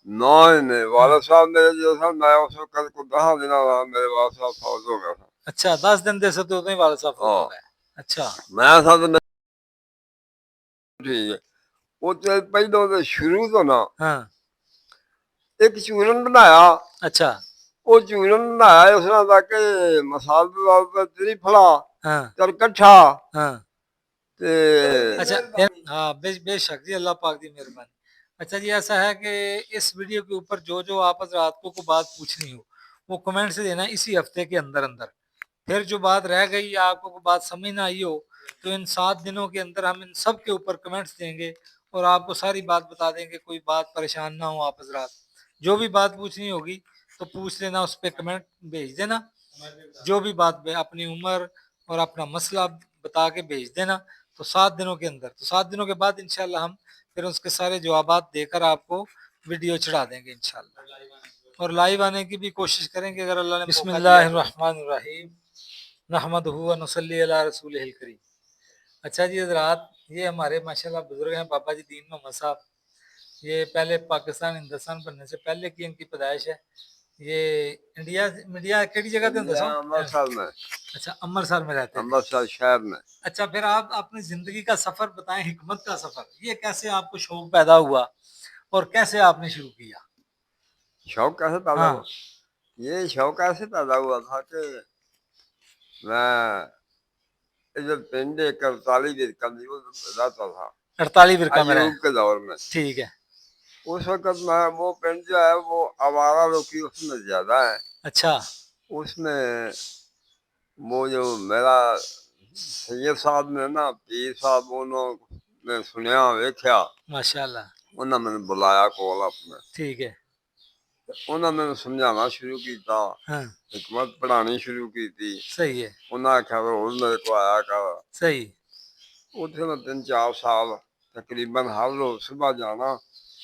नहीं नहीं, हाँ। वाला साहब मेरे जैसा मैं उस वक्त को 10 दिन रहा, मेरे वाला साहब फौज हो गया था। अच्छा 10 दिन दे सकते हो तो ही वाला साहब फौत हो हाँ, गए। अच्छा। मैं था तो ठीक है। वो तो पहले तो शुरू तो ना हाँ। एक चूरन बनाया। अच्छा। ਉਹ ਚੂਰਨ ਬਣਾਇਆ ਉਸ ਨਾਲ ਤੱਕ ਮਸਾਲਾ ਦਾ ਤ੍ਰਿਫਲਾ हाँ। ਤੇ ਇਕੱਠਾ हाँ। ਤੇ अच्छा हाँ बेशक जी, अल्लाह पाक की मेहरबानी। अच्छा जी, ऐसा है कि इस वीडियो के ऊपर जो जो आप हज़रात को बात पूछनी हो वो कमेंट से देना इसी हफ्ते के अंदर अंदर। फिर जो बात रह गई या आपको कोई बात समझ ना आई हो तो इन 7 दिनों के अंदर हम इन सब के ऊपर कमेंट्स देंगे और आपको सारी बात बता देंगे, कोई बात परेशान ना हो आप हजरात। जो भी बात पूछनी होगी तो पूछ लेना, उस पर कमेंट भेज देना, जो भी बात अपनी उम्र और अपना मसला बता के भेज देना। तो 7 दिनों के अंदर, तो 7 दिनों के बाद इंशाल्लाह हम फिर उसके सारे जवाबात देकर आपको वीडियो चढ़ा देंगे इंशाल्लाह, और लाइव आने की भी कोशिश करेंगे अगर अल्लाह ने। बिस्मिल्लाहिर्रहमानिर्रहीम, नहमदुहु व नुसल्ली अला रसूलिहिल करीम। अच्छा जी हज़रात, ये हमारे माशाल्लाह बुजुर्ग हैं बाबा जी दीन मोहम्मद साहब। ये पहले पाकिस्तान हिंदुस्तान बनने से पहले की इनकी पैदाइश है। ये इंडिया मीडिया केड़ी जगह पे दसो। ਅੰਮ੍ਰਿਤਸਰ में, अच्छा अमृतसर में रहते थे। ਅੰਮ੍ਰਿਤਸਰ शहर में। अच्छा फिर आप अपनी जिंदगी का सफर बताएं, हिकमत का सफर, ये कैसे आपको शौक पैदा हुआ और कैसे आपने शुरू किया। शौक कैसे पैदा हुआ? हाँ। ये शौक ऐसे पैदा हुआ था कि मैं इधर पिंड एक 48 रहता था 48 फिर कमरा है। अयूब के दौर में। ठीक है। उस वक्त मैं वो पिंड जो है वो आवारा लोग उसमें ज्यादा है। अच्छा। उसमें वो जो मेरा सैयद साहब ने ना पीर साहब उन्होंने सुनिया वेख्या, माशाल्लाह। उन्होंने मैंने बुलाया कोल अपने। ठीक है। उन्होंने मैंने समझाना शुरू किया, हाँ। हिकमत पढ़ानी शुरू की थी। सही है। उन्हें आख्या रोज मेरे को आया कर। सही। उसे मैं 3-4 साल तकरीबन हर रोज सुबह जाना,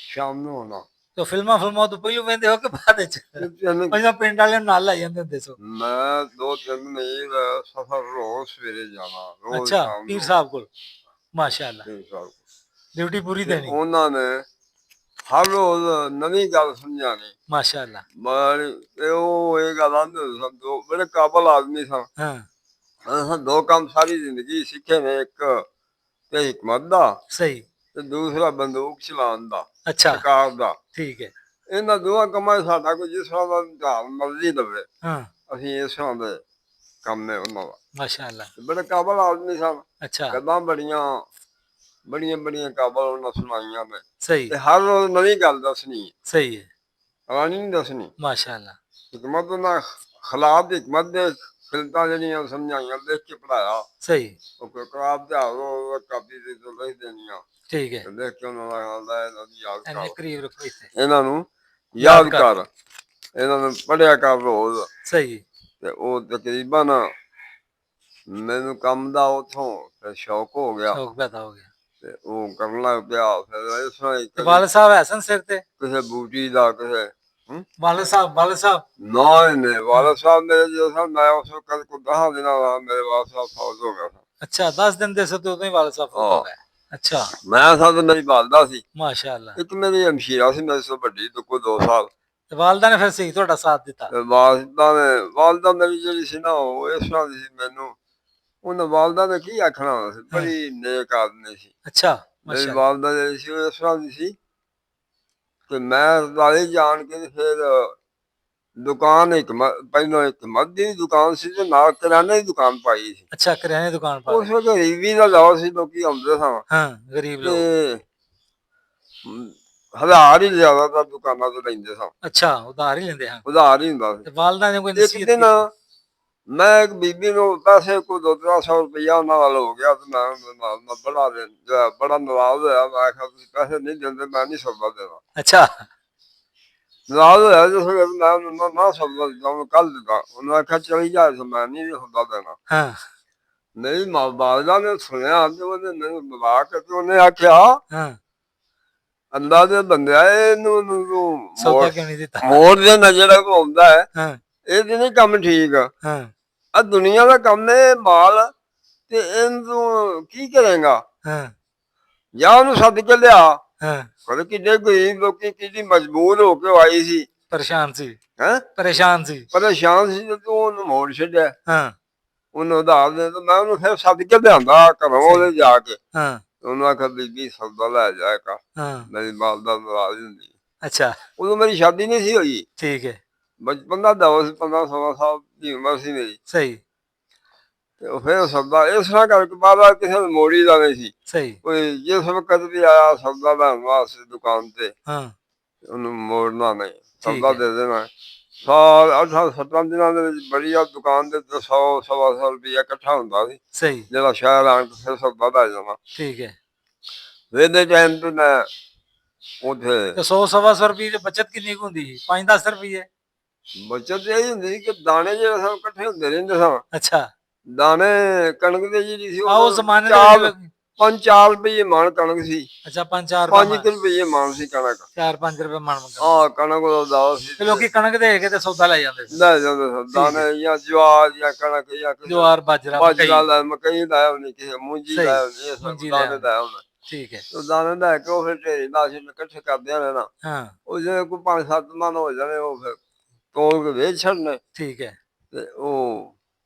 शाम में होना। तो फिल्मा तो पहलू वेंदे हो के बाद विच पहिला पिंड वाले नाल लाई जांदे हुंदे सो। मैं 2-3 मील सफर रोज सवेरे जाना, रोज अच्छा शाम पीर को साहब को माशाल्लाह पीर साहब को। ड्यूटी पूरी ते देनी। उन्होंने हर रोज नवी गल समझानी। माशाल्लाह। ये गल आंदे सन, दो बड़े काबल आदमी सन। हाँ। असां दो काम सारी जिंदगी सीखे ने, एक ते हिकमत दा सही। ते दूसरा बंदूक चलाउण दा, अच्छा। शिकार दा। ठीक है। ਇਹਨਾਂ ਦੋਵਾਂ ਕੰਮਾਂ 'ਚ ਸਾਡਾ ਕੋਈ ਜਿਸ ਤਰ੍ਹਾਂ ਦਾ ਰੁਝਾਨ ਮਰਜ਼ੀ ਦੇਵੇ, हाँ। ਅਸੀਂ ਇਸ ਤਰ੍ਹਾਂ ਦੇ ਕੰਮ ਨੇ ਉਹਨਾਂ ਦਾ। माशाल्लाह। ਤੇ ਬੜੇ ਕਾਬਲ ਆਦਮੀ ਸਨ। अच्छा। ਗੱਲਾਂ ਬੜੀਆਂ ਬੜੀਆਂ ਕਾਬਲ ਉਹਨਾਂ ਸੁਣਾਈਆਂ ਨੇ। सही। ਤੇ ਹਰ ਰੋਜ਼ ਨਵੀਂ ਗੱਲ ਦੱਸਣੀ ਹੈ, सही है। ਪੁਰਾਣੀ ਨਹੀਂ ਦੱਸਣੀ। माशाल्लाह। हिकमत ਉਹਨਾਂ ਖਿਲਾਫ हिकमत ਦੇ ਫਿਲਤਾਂ ਜਿਹੜੀਆਂ ਸਮਝਾਈਆਂ ਲਿਖ ਕੇ ਪੜਾਇਆ। सही। ਉਹ ਕੋਈ ਕਿਤਾਬ ਤੇ ਆਵੋ ਕਾਪੀ ਤੇ ਤੋਂ ਲਿਖ ਦੇਣੀਆਂ ठीक है। ਤੇ ਲਿਖ ਕੇ ਉਹਨਾਂ ਦਾ ਆਉਂਦਾ ਇਹਨਾਂ ਦੀ ਯਾਦ एने ਕਰ, करीब रखो इसे। ਇਹਨਾਂ ਨੂੰ याद ਯਾਦ कर। ਕਰ, ਇਹਨਾਂ ਨੂੰ ਪੜਿਆ ਕਰ ਰੋਜ਼। सही। ਤੇ ਉਹ ਤਕਰੀਬਨ ਮੈਨੂੰ ਕੰਮ ਦਾ ਉਥੋਂ ਸ਼ੌਕ ਹੋ ਗਿਆ शौक पैदा हो गया। ਤੇ ਉਹ ਕਰਨ ਲੱਗ ਪਿਆ। ਫਿਰ ਇਸ ਤਰ੍ਹਾਂ ਹੀ ते ਕਦੀ वाले साहब है सन सिर ते। ਕਿਸੇ बूटी ਦਾ ਕਿਸੇ वाले साहब। नहीं नहीं, हाँ। वाला साहब मेरे जैसा मैं उस वक्त को 10 दिन रहा, मेरे वाला साहब फौज हो गया था। अच्छा 10 दिन दे सकते हो तो ही वाले साहब फौत हो हाँ, गए। अच्छा। मैं था तो मेरी वालदा सी, माशाल्लाह। एक मेरी हमशीरा सी मेरे से बड़ी तो कोई 2 साल। ते वालदा ने फिर सही थोड़ा साथ दिता। ਤੇ ਵਾਲਦਾ ਮੇਰੀ ਜਿਹੜੀ ਸੀ ਨਾ ਉਹ ਇਸ ਤਰ੍ਹਾਂ ਦੀ ਸੀ, ਮੈਨੂੰ ਉਹਨਾਂ ਵਾਲਦਾ ਨੇ ਕੀ ਆਖਣਾ ਸੀ, हाँ। ਬੜੀ ਨੇਕ ਆਦਮੀ ਸੀ। अच्छा ਮੇਰੀ माशाल्लाह। ਵਾਲਦਾ ਜਿਹੜੀ ਸੀ ਉਹ ਇਸ ਤਰ੍ਹਾਂ ਦੀ ਸੀ ਕਿ ਮੈਂ ਵਾਲੇ ਜਾਣ ਕੇ ਫਿਰ ਦੁਕਾਨ ਪਹਿਲਾਂ हिकमत ਦੀ ਦੁਕਾਨ ਸੀ ਤੇ ਨਾਲ ਕਿਰਾਣੇ ਦੀ ਦੁਕਾਨ ਪਾਈ ਸੀ। अच्छा किराने की दुकान पा ਉਸ ली। ਵੇਲੇ ਗਰੀਬੀ ਦਾ ਦੌਰ ਸੀ, ਲੋਕੀ ਆਉਂਦੇ ਸਨ हाँ गरीब लोग। ਤੇ ਹਜ਼ਾਰ ਹੀ ਜ਼ਿਆਦਾਤਰ ਦੁਕਾਨਾਂ ਤੋਂ ਲੈਂਦੇ ਸਨ, अच्छा उधार ही लेंदे हैं। ਉਧਾਰ ਹੀ ਹੁੰਦਾ ते वालदा ने कोई ਸੀ। ਇੱਕ नसीहत ਦਿਨ की। ਮੈਂ ਇੱਕ ਬੀਬੀ ਨੂੰ ਪੈਸੇ ਕੋਈ 200-300 ਰੁਪਇਆ ਉਹਨਾਂ ਵੱਲ ਹੋ ਗਿਆ ਤੇ ਮੈਂ ਬੜਾ ਨਾਰਾਜ਼ ਹੋਇਆ। ਮੈਂ ਕਿਹਾ ਤੁਸੀਂ ਪੈਸੇ ਨਹੀਂ ਦਿੰਦੇ, ਮੈਂ ਨਹੀਂ ਸੌਦਾ ਦੇਣਾ। अच्छा। ਨਾਰਾਜ਼ ਹੋਇਆ ਜਿਸ ਵੇਲੇ ਮੈਂ ਉਹਨੂੰ ਨਾ ਸੌਦਾ ਦਿੱਤਾ, ਉਹਨੂੰ ਕੱਲ ਦਿੱਤਾ। ਉਹਨੇ ਆਖਿਆ ਚਲੀ ਜਾ, ਮੈਂ ਨਹੀਂ ਸੌਦਾ ਦੇਣਾ। हाँ। ਮੇਰੀ ਵਾਲਦਾ ਨੇ ਸੁਣਿਆ ਤੇ ਉਹਨੇ ਮੈਨੂੰ ਬੁਲਾ ਕੇ ਤੇ ਉਹਨੇ ਆਖਿਆ, हाँ। ਅੱਲਾ ਦੇ ਬੰਦਿਆ ਇਹਨੂੰ सौदा क्यों नहीं देता। ਮੋੜ ਦੇ ਨਾ ਜਿਹੜਾ ਕੋ ਆਉਂਦਾ ਹੈ, हाँ। ਇਹ ਤੇ ਨਹੀਂ ਕੰਮ ਠੀਕ। हाँ। ਆ ਦੁਨੀਆ ਦਾ ਕੰਮ ਹੈ ਮਾਲ, ਤੇ ਇਹਨੂੰ ਕੀ ਕਰੇਗਾ? हाँ। ਜਾਂ ਉਹਨੂੰ ਸੱਦ ਕੇ ਲਿਆ ਹਾਂ ਕਦੇ ਕਿੰਨੇ ਗਰੀਬ ਲੋਕੀ ਕਿੰਨੀ ਮਜਬੂਰ ਹੋ ਕੇ ਆਈ ਸੀ ਪਰੇਸ਼ਾਨ ਸੀ ਹੈ ਪਰੇਸ਼ਾਨ ਸੀ ਪਰੇਸ਼ਾਨ ਸੀ ਤੇ ਤੂੰ ਉਹਨੂੰ ਮੋੜ ਛੱਡਿਆ ਹਾਂ ਉਹਨੂੰ ਉਧਾਰ ਦੇ ਤਾਂ ਮੈਂ ਉਹਨੂੰ ਫਿਰ ਸੱਦ ਕੇ ਲਿਆਂਦਾ ਘਰੋਂ ਸਹੀ ਉਹਦੇ ਜਾ ਕੇ ਹਾਂ ਉਹਨੂੰ ਆਖਿਆ ਬੀਬੀ ਸੌਦਾ ਲੈ ਜਾਏਗਾ ਹਾਂ ਮੇਰੀ ਮਾਲ ਦਾ ਨਾਰਾਜ਼ ਹੁੰਦੀ ਅੱਛਾ ਉਦੋਂ ਮੇਰੀ ਸ਼ਾਦੀ ਨਹੀਂ ਸੀ ਹੋਈ ਠੀਕ ਹੈ ਬਚਪਨ ਦਾ ਦੌਰ ਸੀ 15-16 ਸਾਲ ਦੀ ਉਮਰ ਸੀ ਮੇਰੀ ਸਹੀ ਤੇ ਉਹ ਫਿਰ ਸੌਦਾ ਇਸ ਤਰ੍ਹਾਂ ਕਰਕੇ ਬਾਰ-ਬਾਰ ਕਿਸੇ ਨੂੰ ਮੋੜੀ ਦਾ ਨਹੀਂ ਸੀ ਸਹੀ ਕੋਈ ਜਿਸ ਵਕਤ ਵੀ ਆਇਆ ਸੌਦਾ ਲੈਣ ਵਾਸਤੇ ਦੁਕਾਨ ਤੇ ਹਾਂ ਉਹਨੂੰ ਮੋੜਨਾ ਨਹੀਂ ਠੀਕ ਸੌਦਾ ਹੈ ਦੇ ਦੇਣਾ ਸਾਲ 8-7 ਦਿਨਾਂ ਦੇ ਵਿੱਚ ਬੜੀਆ ਦੁਕਾਨ ਦੇ 100-125 ਰੁਪਇਆ ਇਕੱਠਾ ਹੁੰਦਾ ਸੀ ਸਹੀ ਜਿਹੜਾ ਸ਼ਹਿਰ ਆਣ ਕੇ ਫਿਰ ਸੌਦਾ ਲੈ ਜਾਣਾ ਠੀਕ ਹੈ ਵੇਲੇ ਟਾਈਮ ਤੇ ਮੈਂ ਉੱਥੇ ਤੇ 100-125 ਰੁਪਏ ਦੀ ਬਚਤ ਕਿੰਨੀ ਕੁ ਹੁੰਦੀ ਸੀ 5-10 ਰੁਪਏ ਬੱਚਤ ਇਹ ਹੁੰਦੀ ਸੀ ਕਿ ਦਾਣੇ ਜਿਹੜੇ ਸਨ ਇਕੱਠੇ ਹੁੰਦੇ ਰਹਿੰਦੇ ਸਨ ਅੱਛਾ ਦਾਣੇ ਕਣਕ ਦੇ ਜਿਹੜੀ ਸੀ ਆਹ ਉਹ ਜ਼ਮਾਨੇ ਦੇ ਚਾਰ ਵਿੱਚ 5-4 ਰੁਪਏ ਮਣ ਕਣਕ ਸੀ ਅੱਛਾ 5-4 5 ਰੁਪਏ ਮਣ ਸੀ ਕਣਕ 4-5 ਰੁਪਏ ਮਣ ਮੰਗਣ ਆ ਕਣਕ ਦਾ ਦਾਲ ਸੀ ਤੇ ਲੋਕੀ ਕਣਕ ਦੇ ਕੇ ਤੇ ਸੌਦਾ ਲੈ ਜਾਂਦੇ ਸੀ ਲੈ ਜਾਂਦੇ ਸਨ ਦਾਣੇ ਜਾਂ ਜਵਾਰ ਜਾਂ ਕਣਕ ਜਾਂ ਕਿਸੇ ਜਵਾਰ ਬਾਜਰਾ ਬਾਜਰਾ ਮਕਈ ਲੈ ਮਕਈ ਲੈ ਆਉਣੀ ਕਿਸੇ ਮੂੰਜੀ ਸਹੀ ਲੈ ਆਉਣੀ ਇਹ ਸਭ ਮੁੰਜੀ ਲੈ ਦਾਣੇ ਲੈ ਆਉਣਾ ਠੀਕ ਹੈ ਉਹ ਦਾਣੇ ਲੈ ਕੇ ਉਹ ਫਿਰ ਢੇਰੀ ਲਾਸ਼ ਇਕੱਠੇ ਕਰਦੇ ਰਹਿਣਾ ਹਾਂ ਉਹ ਜਿਹੜੇ ਕੋਈ 5-7 ਮਣ ਹੋ ਜਾਣੇ ਉਹ ਫਿਰ ਤੋਲ ਕੇ ਵੇਚ ਛੱਡਣੇ ਠੀਕ ਹੈ ਤੇ ਉਹ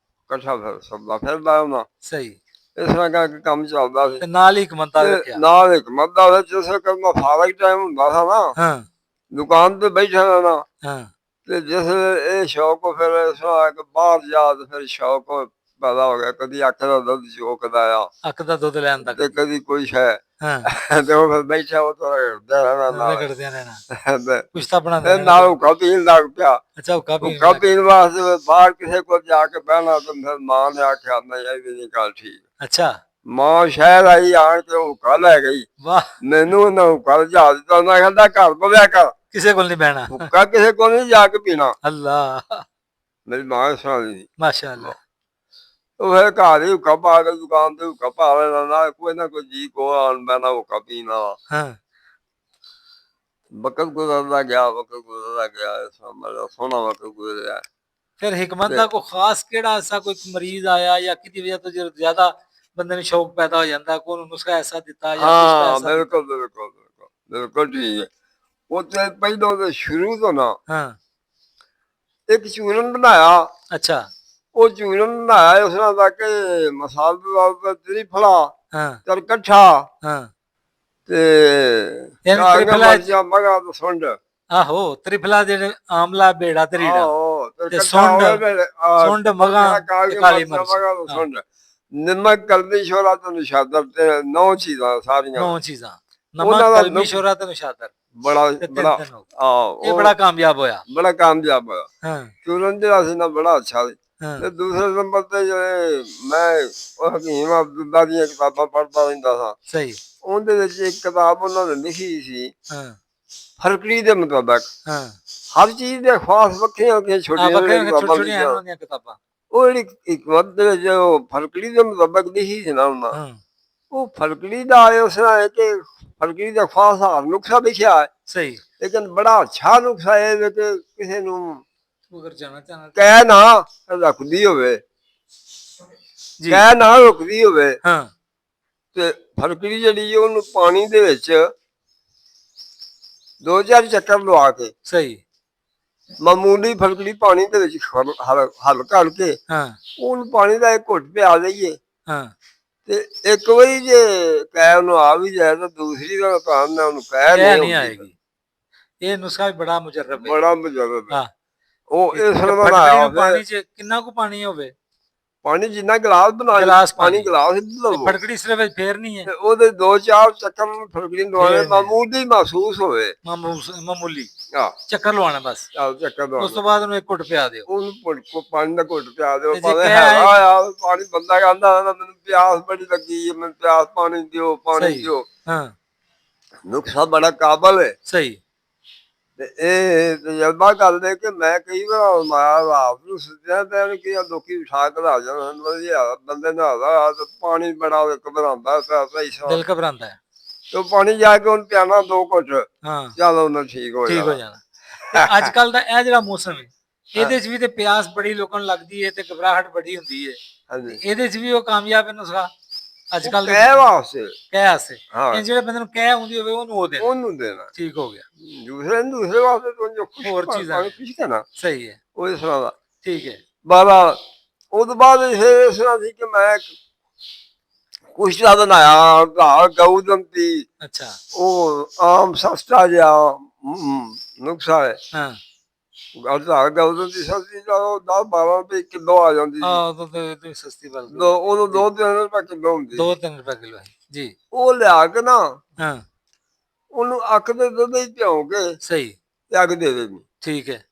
ਇਕੱਠਾ ਫਿਰ ਸੌਦਾ ਫਿਰ ਲੈ ਆਉਣਾ ਸਹੀ ਇਸ ਤਰ੍ਹਾਂ ਕਰਕੇ ਕੰਮ ਚੱਲਦਾ ਸੀ ਤੇ ਨਾਲ ਹੀ ਇੱਕ ਮੰਦਾ ਤੇ ਰੱਖਿਆ ਨਾਲ ਇੱਕ ਮੱਦਾ ਵਿੱਚ ਜਿਸ ਕਰਨਾ ਸਾਰਾ ਹੀ ਟਾਈਮ ਹੁੰਦਾ ਸੀ ਨਾ ਹਾਂ ਦੁਕਾਨ ਤੇ ਬੈਠਾ ਰਹਿਣਾ ਹਾਂ ਤੇ ਜਿਸ ਵੇਲੇ ਇਹ ਸ਼ੌਕ ਫਿਰ ਇਸ ਤਰ੍ਹਾਂ ਕਿ ਬਾਹਰ ਜਾ ਤੇ ਫਿਰ ਸ਼ੌਕ ਪੈਦਾ ਹੋ ਗਿਆ ਕਦੀ ਅੱਖ ਦਾ ਦੁੱਧ ਚੋਕਦਾ ਆ ਅੱਕ ਦਾ ਦੁੱਧ ਲੈਣ ਤੱਕ ਤੇ ਕਦੀ ਕੋਈ ਸ਼ੈ ਹਾਂ ਤੇ ਉਹ ਫਿਰ ਬੈਠਾ ਉਹ ਤੋਂ ਰਹਿਣਾ ਨਾਲ ਰਗੜਦੇ ਰਹਿਣਾ ਤੇ ਕੁਛ ਤਾਂ ਬਣਾਉਂਦੇ ਫਿਰ ਰਹਿਣਾ ਨਾਲ ਹੁੱਕਾ ਪੀਣ ਲੱਗ ਪਿਆ ਅੱਛਾ ਹੁੱਕਾ ਪੀਣ ਹੁੱਕਾ ਲੱਗ ਪੀਣ ਵਾਸਤੇ ਬਾਹਰ ਕਿਸੇ ਕੋਲ ਜਾ ਕੇ ਬਹਿਣਾ ਤੇ ਫਿਰ ਮਾਂ ਨੇ ਆਖਿਆ ਨਹੀਂ ਇਹ ਵੀ ਨਹੀਂ ਗੱਲ ਠੀਕ ਅੱਛਾ ਮਾਂ ਸ਼ਹਿਰ ਆਈ ਆਣ ਕੇ ਹੁੱਕਾ ਲੈ ਗਈ ਵਾਹ ਮੈਨੂੰ ਉਹਨਾਂ ਹੁੱਕਾ ਲਿਜਾ ਦਿੱਤਾ ਉਹਨਾਂ ਕਹਿੰਦਾ ਘਰ ਬਵਿਆ ਕਰ ਕਿਸੇ ਕੋਲ ਨਹੀਂ ਬਹਿਣਾ ਹੁੱਕਾ ਕਿਸੇ ਕੋਲ ਨਹੀਂ ਜਾ ਕੇ ਪੀਣਾ ਅੱਲਾ ਮੇਰੀ ਮਾਂ ਸੁਣਾਉਂਦੀ ਸੀ ਮਾਸ਼ਾਅੱਲਾ ਉਹ ਫਿਰ ਘਰ ਹੀ ਹੁੱਕਾ ਪਾ ਕੇ ਦੁਕਾਨ ਤੇ ਹੁੱਕਾ ਪਾ ਲੈਣਾ ਨਾਲ ਕੋਈ ਨਾ ਕੋਈ ਜੀ ਕੋ ਆਣ ਬੈਣਾ ਹੁੱਕਾ ਪੀਣਾ ਹਾਂ ਵਕਤ ਗੁਜ਼ਰਦਾ ਗਿਆ ਵਕਤ ਗੁਜ਼ਰਦਾ ਗਿਆ ਇਸ ਤਰ੍ਹਾਂ ਮੇਰਾ ਸੋਹਣਾ ਵਕਤ ਗੁਜ਼ਰਿਆ ਫਿਰ ਹਿਕਮਤ ਦਾ ਕੋਈ ਖਾਸ ਕਿਹੜਾ ਐਸਾ ਕੋਈ ਮਰੀਜ਼ ਆਇਆ ਜਾਂ ਕਿਹਦੀ ਵਜ੍ਹਾ ਤੋਂ ਜ਼ਿਆਦਾ ਬੰਦੇ ਨੂੰ ਸ਼ੌਕ ਪੈਦਾ ਹੋ ਜਾਂਦਾ ਕੋਈ ਨੁਸਖਾ ਐਸਾ ਦਿੱਤਾ ਜਾਂ ਕੁਛ ਹਾਂ ਐਸਾ ਬਿਲਕੁਲ ਬਿਲਕੁਲ ਬਿਲਕੁਲ ਬਿਲਕੁਲ ਠੀਕ ਹੈ ਉਹ ਤੇ ਪਹਿਲਾਂ ਦੇ ਸ਼ੁਰੂ ਤੋਂ ਨਾ ਹਾਂ ਇੱਕ ਚੂਰਨ ਬਣਾਇਆ ਅੱਛਾ ਉਹ ਚੂਰਨ ਬਣਾਇਆ ਉਸ ਨਾਲ ਦਾ ਕਿ ਮਸਾਲਾ ਦਾ ਤ੍ਰਿਫਲਾ ਹਾਂ ਤੇ ਇਕੱਠਾ ਹਾਂ ਤੇ ਯਾਨੀ ਕਾਲੀਆਂ ਤ੍ਰਿਫਲਾ ਮਿਰਚਾਂ ਮਗਾ ਤੇ ਸੁੰਡ ਆਹੋ ਤ੍ਰਿਫਲਾ ਜਿਹੜੇ ਆਮਲਾ ਬੇੜਾ ਤੇ ਰੀੜਾ ਆਹੋ ਤੇ ਤੇ ਇਕੱਠਾ ਸੁੰਡ ਹੋਵੇ ਤੇ ਸੁੰਡ ਮਗਾ ਤੇ ਕਾਲੀ ਮਿਰਚ ਮਗਾ ਤੇ ਸੁੰਡ ਨਿਮਕ ਕਲਮੀ ਸ਼ੋਰਾ ਤੇ ਨਿਸ਼ਾਦਰ ਤੇ 9 ਚੀਜ਼ਾਂ ਸਾਰੀਆਂ 9 ਚੀਜ਼ਾਂ ਉਹਨਾਂ ਨਮਕ ਦਾ ਕਲਮੀ ਸ਼ੋਰਾ ਤੇ ਨਸ਼ਾਦਰ ਬੜਾ ਤੇ ਬੜਾ ਤਿੰਨ ਹੋ ਗਏ। ਆਹ ਇਹ ਬੜਾ ਕਾਮਯਾਬ ਹੋਇਆ ਬੜਾ ਕਾਮਯਾਬ ਹੋਇਆ ਹਾਂ ਚੂਰਨ ਜਿਹੜਾ ਸੀ ਨਾ ਬੜਾ ਅੱਛਾ ਸੀ ਹਾਂ ਤੇ ਦੂਸਰੇ ਨੰਬਰ ਤੇ ਜਿਹੜੇ ਮੈਂ ਉਹ ਹਕੀਮ ਅਬਦੁੱਲਾ ਦੀਆਂ ਕਿਤਾਬਾਂ ਪੜ੍ਹਦਾ ਰਹਿੰਦਾ ਸਾਂ ਸਹੀ ਉਹਦੇ ਵਿੱਚ ਇੱਕ ਕਿਤਾਬ ਉਹਨਾਂ ਨੇ ਲਿਖੀ ਸੀ ਹਾਂ ਫਰਕੜੀ ਦੇ ਮੁਤਾਬਕ ਹਾਂ ਹਰ ਚੀਜ਼ ਦੇ ਖਾਸ ਵੱਖਰੀਆਂ ਵੱਖਰੀਆਂ ਛੋਟੀਆਂ ਵੱਖਰੀਆਂ ਕਿਤਾਬਾਂ ਛੋਟੀਆਂ ਲਿਖੀਆਂ ਉਹਨਾਂ ਦੀਆਂ ਕਿਤਾਬਾਂ ਉਹ ਜਿਹੜੀ ਇੱਕ ਵਕਤ ਦੇ ਵਿੱਚ ਉਹ ਫਰਕੜੀ ਦੇ ਮੁਤਾਬਕ ਲਿਖੀ ਸੀ ਨਾ ਉਹਨਾਂ ਹਾਂ ਉਹ ਫਰਕੜੀ ਦਾ ਉਸ ਤਰ੍ਹਾਂ ਹੈ ਕਿ ਫਰਕੜੀ ਦਾ ਖਾਸ ਹਾਰ ਨੁਕਸਾ ਲਿਖਿਆ ਹੈ ਸਹੀ ਲੇਕਿਨ ਬੜਾ ਅੱਛਾ ਨੁਕਸਾ ਹੈ ਕਿ ਕਿਸੇ ਨੂੰ ਅਗਰ ਜਾਣਾ ਚਾਹਨਾ ਕਹਿ ਨਾ ਰੱਖਦੀ ਹੋਵੇ ਜੀ ਕਹਿ ਨਾ ਰੁਕਦੀ ਹੋਵੇ ਹਾਂ ਤੇ ਫਰਕੜੀ ਜਿਹੜੀ ਹੈ ਉਹਨੂੰ ਪਾਣੀ ਦੇ ਵਿੱਚ 2-4 ਚੱਕਰ ਲਵਾ ਕੇ ਸਹੀ ਮਾਮੂਲੀ ਫਰਕੜੀ ਪਾਣੀ ਦੇ ਵਿੱਚ ਹਲ ਕਰਕੇ ਹਾਂ ਉਹਨੂੰ ਪਾਣੀ ਦਾ ਇੱਕ ਘੁੱਟ ਪਿਆ ਦਈਏ ਹਾਂ ਤੇ ਇੱਕ ਵਾਰੀ ਜੇ ਕਹਿ ਉਹਨੂੰ ਆ ਵੀ ਜਾਏ ਤਾਂ ਦੂਸਰੀ ਦਾ ਤਾਂ ਨਾ ਉਹਨੂੰ ਕਹਿ ਇਹ ਨਹੀਂ ਨਹੀਂ ਆਉਂਦੀ ਆਏਗੀ ਇਹ ਨੁਸਖਾ ਵੀ ਬੜਾ ਮੁਜਰਬ ਹੈ ਬੜਾ ਮਜਰਬ ਹੈ ਹਾਂ ਉਹ ਇਸ ਤੇ ਤਰ੍ਹਾਂ ਫਟਕੜੀ ਬਣਾਇਆ ਨੂੰ ਪਾਣੀ ਹੋਵੇ ਚ ਕਿੰਨਾ ਕੁ ਪਾਣੀ ਹੋਵੇ ਪਾਣੀ ਜਿੰਨਾ ਗਲਾਸ ਬਣਾਇਆ ਗਲਾਸ ਪਾਣੀ ਪਾਣੀ। ਗਲਾਸ ਤੇ ਲਵੋ ਫਟਕੜੀ ਸਿਰਫ ਫੇਰਨੀ ਹੈ ਤੇ ਉਹਦੇ 2-4 ਚੱਕਰ ਫਰਕੜੀ ਲਵਾਉਣੇ ਫੇਰਨੇ। ਮਾਮੂਲੀ ਮਹਿਸੂਸ ਹੋਵੇ ਮਾਮੂਲੀ ਆ ਚੱਕਰ ਲਵਾਉਣਾ ਬਸ ਚੱਕਰ ਉਸ ਲਵਾਉਣੇ ਤੋਂ ਬਾਅਦ ਉਹਨੂੰ ਇੱਕ ਘੁੱਟ ਪਿਆ ਦਿਓ ਉਹਨੂੰ ਪਾਣੀ ਦਾ ਘੁੱਟ ਪਿਆ ਦਿਓ ਤੇ ਜੇ ਭਾਵੇਂ ਕਹਿ ਹੈਗਾ ਆਏ- ਆ ਪਾਣੀ ਬੰਦਾ ਕਹਿੰਦਾ ਮੈਨੂੰ ਪਿਆਸ ਬੜੀ ਲੱਗੀ ਹੈ ਮੈਨੂੰ ਪਿਆਸ ਪਾਣੀ ਦਿਓ ਪਾਣੀ ਸਹੀ ਦਿਓ ਹਾਂ ਨੁਕਸਾ ਬੜਾ ਕਾਬਲ ਹੈ ਸਹੀ ਤੇ ਇਹ ਤਜਰਬਾ ਕਰਦੇ ਕਿ ਮੈਂ ਕਈ ਵਾਰ ਮਾਇਆ ਰਾਤ ਨੂੰ ਸੁੱਤਿਆ ਤੇ ਕੀ ਲੋਕੀ ਉਠਾ ਕੇ ਲਾ ਜਾਣ ਵਧੀਆ ਬੰਦੇ ਨਹਾਦਾ ਤੇ ਪਾਣੀ ਬੜਾ ਘਬਰਾਉਂਦਾ ਸਹੀ ਦਿਲ ਘਬਰਾਉਂਦਾ ਹੈ ਤੇ ਪਾਣੀ ਜਾ ਕੇ ਉਹਨੂੰ ਪਿਆਣਾ 2 ਘੁੱਟ ਹਾਂ ਚੱਲ ਉਹਨਾਂ ਠੀਕ ਹੋ ਠੀਕ ਹੋ ਜਾਣਾ ਜਾਣਾ ਤੇ ਅੱਜ ਕੱਲ ਦਾ ਇਹ ਜਿਹੜਾ ਮੌਸਮ ਹੈ ਇਹਦੇ ਚ ਵੀ ਤੇ ਪਿਆਸ ਬੜੀ ਲੋਕਾਂ ਨੂੰ ਲੱਗਦੀ ਹੈ ਤੇ ਘਬਰਾਹਟ ਬੜੀ ਹੁੰਦੀ ਹੈ ਹਾਂਜੀ ਇਹਦੇ ਚ ਵੀ ਉਹ ਕਾਮਯਾਬ ਹੈ ਨੁਸਖਾ ਅੱਜ ਕੱਲ ਕਹਿ ਵਾਸਤੇ ਕਹਿ ਆਸੇ ਹਾਂ ਇਹ ਜਿਹੜੇ ਬੰਦੇ ਨੂੰ ਕਹਿ ਆਉਂਦੀ ਹੋਵੇ ਉਹਨੂੰ ਉਹ ਦੇਣਾ ਉਹਨੂੰ ਦੇਣਾ, ਠੀਕ ਹੋ ਗਿਆ ਦੂਸਰੇ ਵਾਸਤੇ ਤੋਂ ਜੋ ਖੁਸ਼ ਹੋਰ ਚੀਜ਼ਾਂ ਨੇ ਖੁਸ਼ ਕਰਨਾ ਸਹੀ ਹੈ ਉਹ ਇਸ ਤਰ੍ਹਾਂ ਦਾ ਠੀਕ ਹੈ ਬਾਬਾ। ਉਹ ਤੋਂ ਬਾਅਦ ਇਹ ਇਸ ਤਰ੍ਹਾਂ ਸੀ ਕਿ ਮੈਂ ਕੁਛ ਦਾ ਬਣਾਇਆ ਘਾਹ ਗਊ ਦੰਤੀ, ਅੱਛਾ ਉਹ ਆਮ ਸਸਤਾ ਜਿਹਾ ਨੁਕਸਾ ਹੈ। ਹਾਂ ਘਾਹ ਗਊ ਦੰਤੀ ਸਸਤੀ ਦਾ ਉਹ 10-12 ਰੁਪਏ ਕਿਲੋ ਆ ਜਾਂਦੀ ਸੀ। ਆਹ ਤਾਂ ਸਸਤੀ ਬਲ ਉਦੋਂ 2-3 ਰੁਪਏ ਕਿਲੋ ਹੁੰਦੀ ਸੀ। 2-3 ਰੁਪਏ ਕਿਲੋ ਹੈ ਜੀ ਉਹ ਲਿਆ ਕੇ ਨਾ ਹਾਂ ਉਹਨੂੰ ਅੱਖ ਦੇ ਦੁੱਧ ਹੀ ਭਿਉਂ ਕੇ ਸਹੀ ਤੇ ਅੱਗ ਦੇ ਦੇਣੀ। ਠੀਕ ਹੈ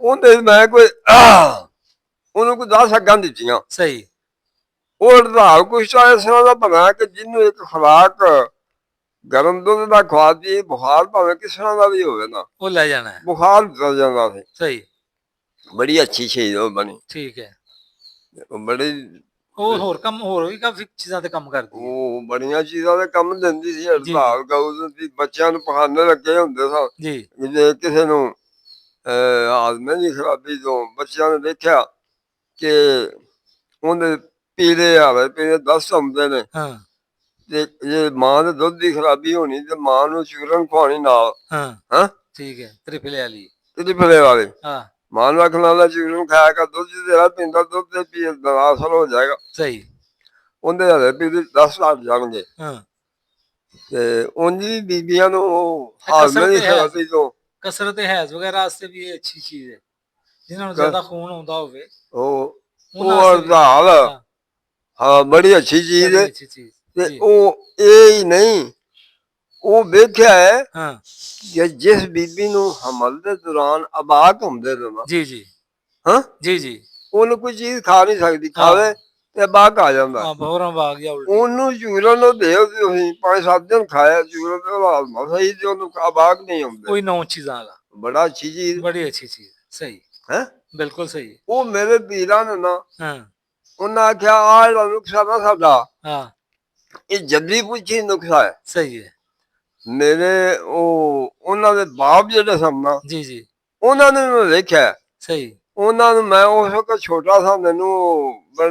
ਉਹਦੇ ਮੈਂ ਕੋਈ ਉਹਨੂੰ ਕੋਈ 10 ਅੱਗਾਂ ਦਿੱਤੀਆਂ। ਸਹੀ ਉਹ ਹੜਤਾਲ ਕੁਛ ਤਾਂ ਇਸ ਤਰ੍ਹਾਂ ਦਾ ਬਣਾ ਕਿ ਜਿਹਨੂੰ ਇੱਕ ਖੁਰਾਕ ਗਰਮ ਦੁੱਧ ਦਾ ਖਵਾ ਦੀ ਬੁਖਾਰ ਭਾਵੇਂ ਕਿਸ ਤਰ੍ਹਾਂ ਦਾ ਵੀ ਹੋਵੇ ਨਾ ਉਹ ਲੈ ਜਾਣਾ ਹੈ ਬੁਖਾਰ ਉਤਰ ਜਾਂਦਾ ਸੀ। ਸਹੀ ਬੜੀ ਅੱਛੀ ਚੀਜ਼ ਉਹ ਬਣੀ, ਠੀਕ ਹੈ ਉਹ ਬੜੀ ਉਹ ਹੋਰ ਕੰਮ ਹੋਰ ਵੀ ਕਾਫੀ ਚੀਜ਼ਾਂ ਤੇ ਕੰਮ ਕਰਦੀ ਹੈ ਉਹ ਬੜੀਆਂ ਚੀਜ਼ਾਂ ਦੇ ਕੰਮ ਦਿੰਦੀ ਸੀ। ਜੀ ਹੜਤਾਲ ਗਊ ਦੀ ਬੱਚਿਆਂ ਨੂੰ ਪਖਾਨੇ ਲੱਗੇ ਹੁੰਦੇ ਸਨ। ਜੀ ਜੇ ਕਿਸੇ ਨੂੰ ਹਾਜ਼ਮੇ ਦੀ ਖਰਾਬੀ ਤੋਂ ਬੱਚਿਆਂ ਨੇ ਦੇਖਿਆ ਕਿ ਉਹਦੇ ਪੀਲੇ ਆਵੇ ਪੀਲੇ ਦਸਤ ਹੁੰਦੇ ਨੇ ਹਾਂ ਤੇ ਜੇ ਮਾਂ ਦੇ ਦੁੱਧ ਦੀ ਖਰਾਬੀ ਹੋਣੀ ਤੇ ਮਾਂ ਨੂੰ ਚੂਰਨ ਖਵਾਉਣੀ ਨਾਲ ਹਾਂ ਹਾਂ ਠੀਕ ਹੈ ਤ੍ਰਿਫਲੇ ਵਾਲੀ ਤ੍ਰਿਫਲੇ ਵਾਲੇ ਹਾਂ ਮਾਂ ਨੂੰ ਆਖਣ ਵਾਲਾ ਚੂਰਨ ਖਾਇਆ ਕਰ ਦੁੱਧ ਤੇਰਾ ਪੀਂਦਾ ਦੁੱਧ ਤੇ ਪੀ ਅਸਰ ਹੋ ਜਾਏਗਾ। ਸਹੀ ਉਹਦੇ ਹਲੇ ਪੀਲੇ 10 ਲੱਗ ਜਾਣਗੇ। ਹਾਂ ਤੇ ਉਂਝ ਵੀ ਬੀਬੀਆਂ ਨੂੰ ਇਹ ਹਾਜ਼ਮੇ ਦੀ ਕਸਰਤ ਹੈ ਖਰਾਬੀ ਤੋਂ ਕਸਰਤ ਹੈਜ਼ ਵਗੈरह ਵਾਸਤੇ ਵੀ ਇਹ ਅੱਛੀ ਚੀਜ਼ ਹੈ ਜਿਨ੍ਹਾਂ ਨੂੰ ਜ਼ਿਆਦਾ ਖੂਨ ਆਉਂਦਾ ਹੋਵੇ ਉਹ ਉਹਨਾਂ ਵਾਸਤੇ ਵੀ ਹੜਤਾਲ ਹਾਂ ਹਾਂ ਬੜੀ ਅੱਛੀ ਚੀਜ਼ ਹੈ। ਬੜੀ ਅੱਛੀ ਚੀਜ਼ ਤੇ ਜੀ ਉਹ ਇਹ ਹੀ ਨਹੀਂ ਉਹ ਵੇਖਿਆ ਹੈ ਹਾਂ ਕਿ ਜਿਸ ਬੀਬੀ ਨੂੰ ਹਮਲ ਦੇ ਦੌਰਾਨ ਅਬਾਕ ਹੁੰਦੇ ਨੇ ਨਾ ਜੀ ਜੀ ਹਾਂ ਜੀ ਜੀ ਉਹਨੂੰ ਕੋਈ ਚੀਜ਼ ਖਾ ਨਹੀਂ ਸਕਦੀ, ਹਾਂ ਖਾਵੇ ਤੇ ਅਬਾਕ ਆ ਜਾਂਦਾ। ਹਾਂ ਬੋਰਾਂ ਬਾਗ ਜਾਂ ਉਲਟੀ ਉਹਨੂੰ ਚੂਰਨ ਨੂੰ ਦਿਓ ਤੁਸੀਂ 5-7 ਦਿਨ ਖਾਇਆ ਚੂਰਨ ਤੇ ਉਹ ਹਾਜ਼ਮਾ ਸਹੀ ਤੇ ਉਹਨੂੰ ਅਬਾਕ ਨਹੀਂ ਹੁੰਦੇ। ਕੋਈ ਨੌ ਚੀਜ਼ਾਂ ਵਾਲਾ ਬੜਾ ਅੱਛੀ ਚੀਜ਼ ਬੜੀ ਅੱਛੀ ਚੀਜ਼ ਸਹੀ ਹੈ। ਬਿਲਕੁਲ ਸਹੀ ਉਹ ਮੇਰੇ ਪੀਰਾਂ ਨੇ ਨਾ ਹਾਂ ਉਹਨਾਂ ਆਖਿਆ ਆਹ ਜਿਹੜਾ ਨੁਕਸਾ ਨਾ ਸਾਡਾ ਹਾਂ ਇਹ ਜੱਦੀ ਪੁੱਛੀ ਨੁਕਸਾ ਹੈ। ਸਹੀ ਹੈ ਮੇਰੇ ਉਹਨਾਂ ਦੇ ਬਾਪ ਜਿਹੜੇ ਸਨ ਨਾ ਜੀ ਜੀ ਉਹਨਾਂ ਨੇ ਮੈਨੂੰ ਦੇਖਿਆ। ਸਹੀ ਉਹਨਾਂ ਨੂੰ ਮੈਂ ਉਸ ਵਕਤ ਛੋਟਾ ਸਾਂ, ਮੈਨੂੰ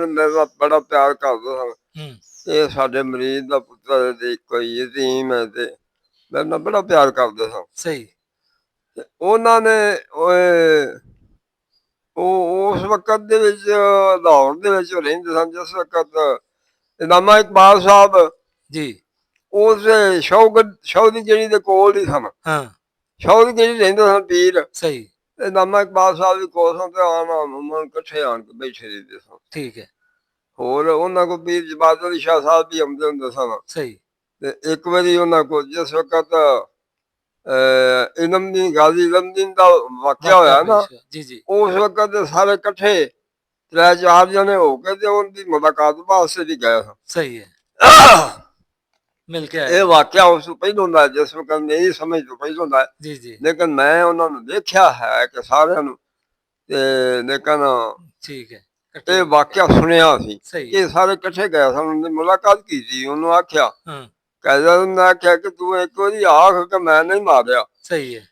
ਮੇਰਾ ਬੜਾ ਪਿਆਰ ਕਰਦਾ ਸਾਂ। ਹੂੰ ਇਹ ਸਾਡੇ ਮਰੀਜ਼ ਦਾ ਪੁੱਤਰ ਤੇ ਕੋਈ ਯਤੀਮ ਹੈ ਤੇ ਮੇਰੇ ਨਾਲ ਬੜਾ ਪਿਆਰ ਕਰਦੇ ਸਨ। ਸਹੀ ਤੇ ਉਹਨਾਂ ਨੇ ਉਹ ਉਸ ਵਕਤ ਦੇ ਵਿੱਚ ਲਾਹੌਰ ਦੇ ਵਿੱਚ ਰਹਿੰਦੇ ਸਨ ਜਿਸ ਵਕਤ ਇਨਾਮਾ ਇਕਬਾਲ ਸਾਹਿਬ ਜੀ ਉਸ ਸ਼ੌਕਤ ਜਿਹੜੀ ਦੇ ਕੋਲ ਹੀ ਸਨ। ਹਾਂ ਸ਼ੌਕਤ ਜਿਹੜੀ ਰਹਿੰਦੇ ਸਨ ਪੀਰ ਸਹੀ ਇਨਾਮਾ ਇਕਬਾਲ ਸਾਹਿਬ ਵੀ ਕੋਲ ਸਨ ਤੇ ਆਮ ਇਕੱਠੇ ਆਣ ਕੇ ਬੈਠੇ ਰਹਿੰਦੇ ਸਨ। ਠੀਕ ਹੈ ਹੋਰ ਉਹਨਾਂ ਕੋਲ ਪੀਰ ਜਮਾਤ ਅਲੀ ਸ਼ਾਹ ਸਾਹਿਬ ਵੀ ਆਉਂਦੇ ਹੁੰਦੇ ਸਨ। ਸਹੀ ਤੇ ਇੱਕ ਵਾਰੀ ਉਹਨਾਂ ਕੋਲ ਜਿਸ ਵਕਤ ਗਾਜ਼ੀ ਇਲਮਦੀਨ ਦਾ ਵਾਕਿਆ ਹੋਇਆ ਨਾ ਜੀ ਜੀ ਉਸ ਵਕਤ ਸਾਰੇ ਇਕੱਠੇ 3-4 ਜਣੇ ਹੋ ਕੇ ਤੇ ਉਹਦੀ ਮੁਲਾਕਾਤ ਵਾਸਤੇ ਵੀ ਗਏ ਸਨ। ਸਹੀ ਹੈ ਮਿਲ ਕੇ ਇਹ ਆਏ ਵਾਕਿਆ ਉਸ ਤੋਂ ਪਹਿਲਾਂ ਹੁੰਦਾ ਜਿਸ ਵਕਤ ਮੇਰੀ ਸਮਝ ਤੋਂ ਪਹਿਲਾਂ ਹੁੰਦਾ ਜੀ ਜੀ ਲੇਕਿਨ ਮੈਂ ਉਹਨਾਂ ਨੂੰ ਦੇਖਿਆ ਹੈ ਕਿ ਸਾਰਿਆਂ ਨੂੰ ਤੇ ਲੇਕਿਨ ਠੀਕ ਹੈ ਇਹ ਵਾਕਿਆ ਸੁਣਿਆ ਸੀ ਸਹੀ ਕਿ ਸਾਰੇ ਇਕੱਠੇ ਗਏ ਸਨ। ਉਹਨੇ ਮੁਲਾਕਾਤ ਕੀਤੀ, ਉਹਨੂੰ ਆਖਿਆ ਹਾਂ ਕਹਿੰਦਾ ਉਹਨੇ ਆਖਿਆ ਕਿ ਤੂੰ ਇੱਕ ਵਾਰੀ ਆਖ ਕਿ ਮੈਂ ਨਹੀਂ ਮਾਰਿਆ ਸਹੀ ਹੈ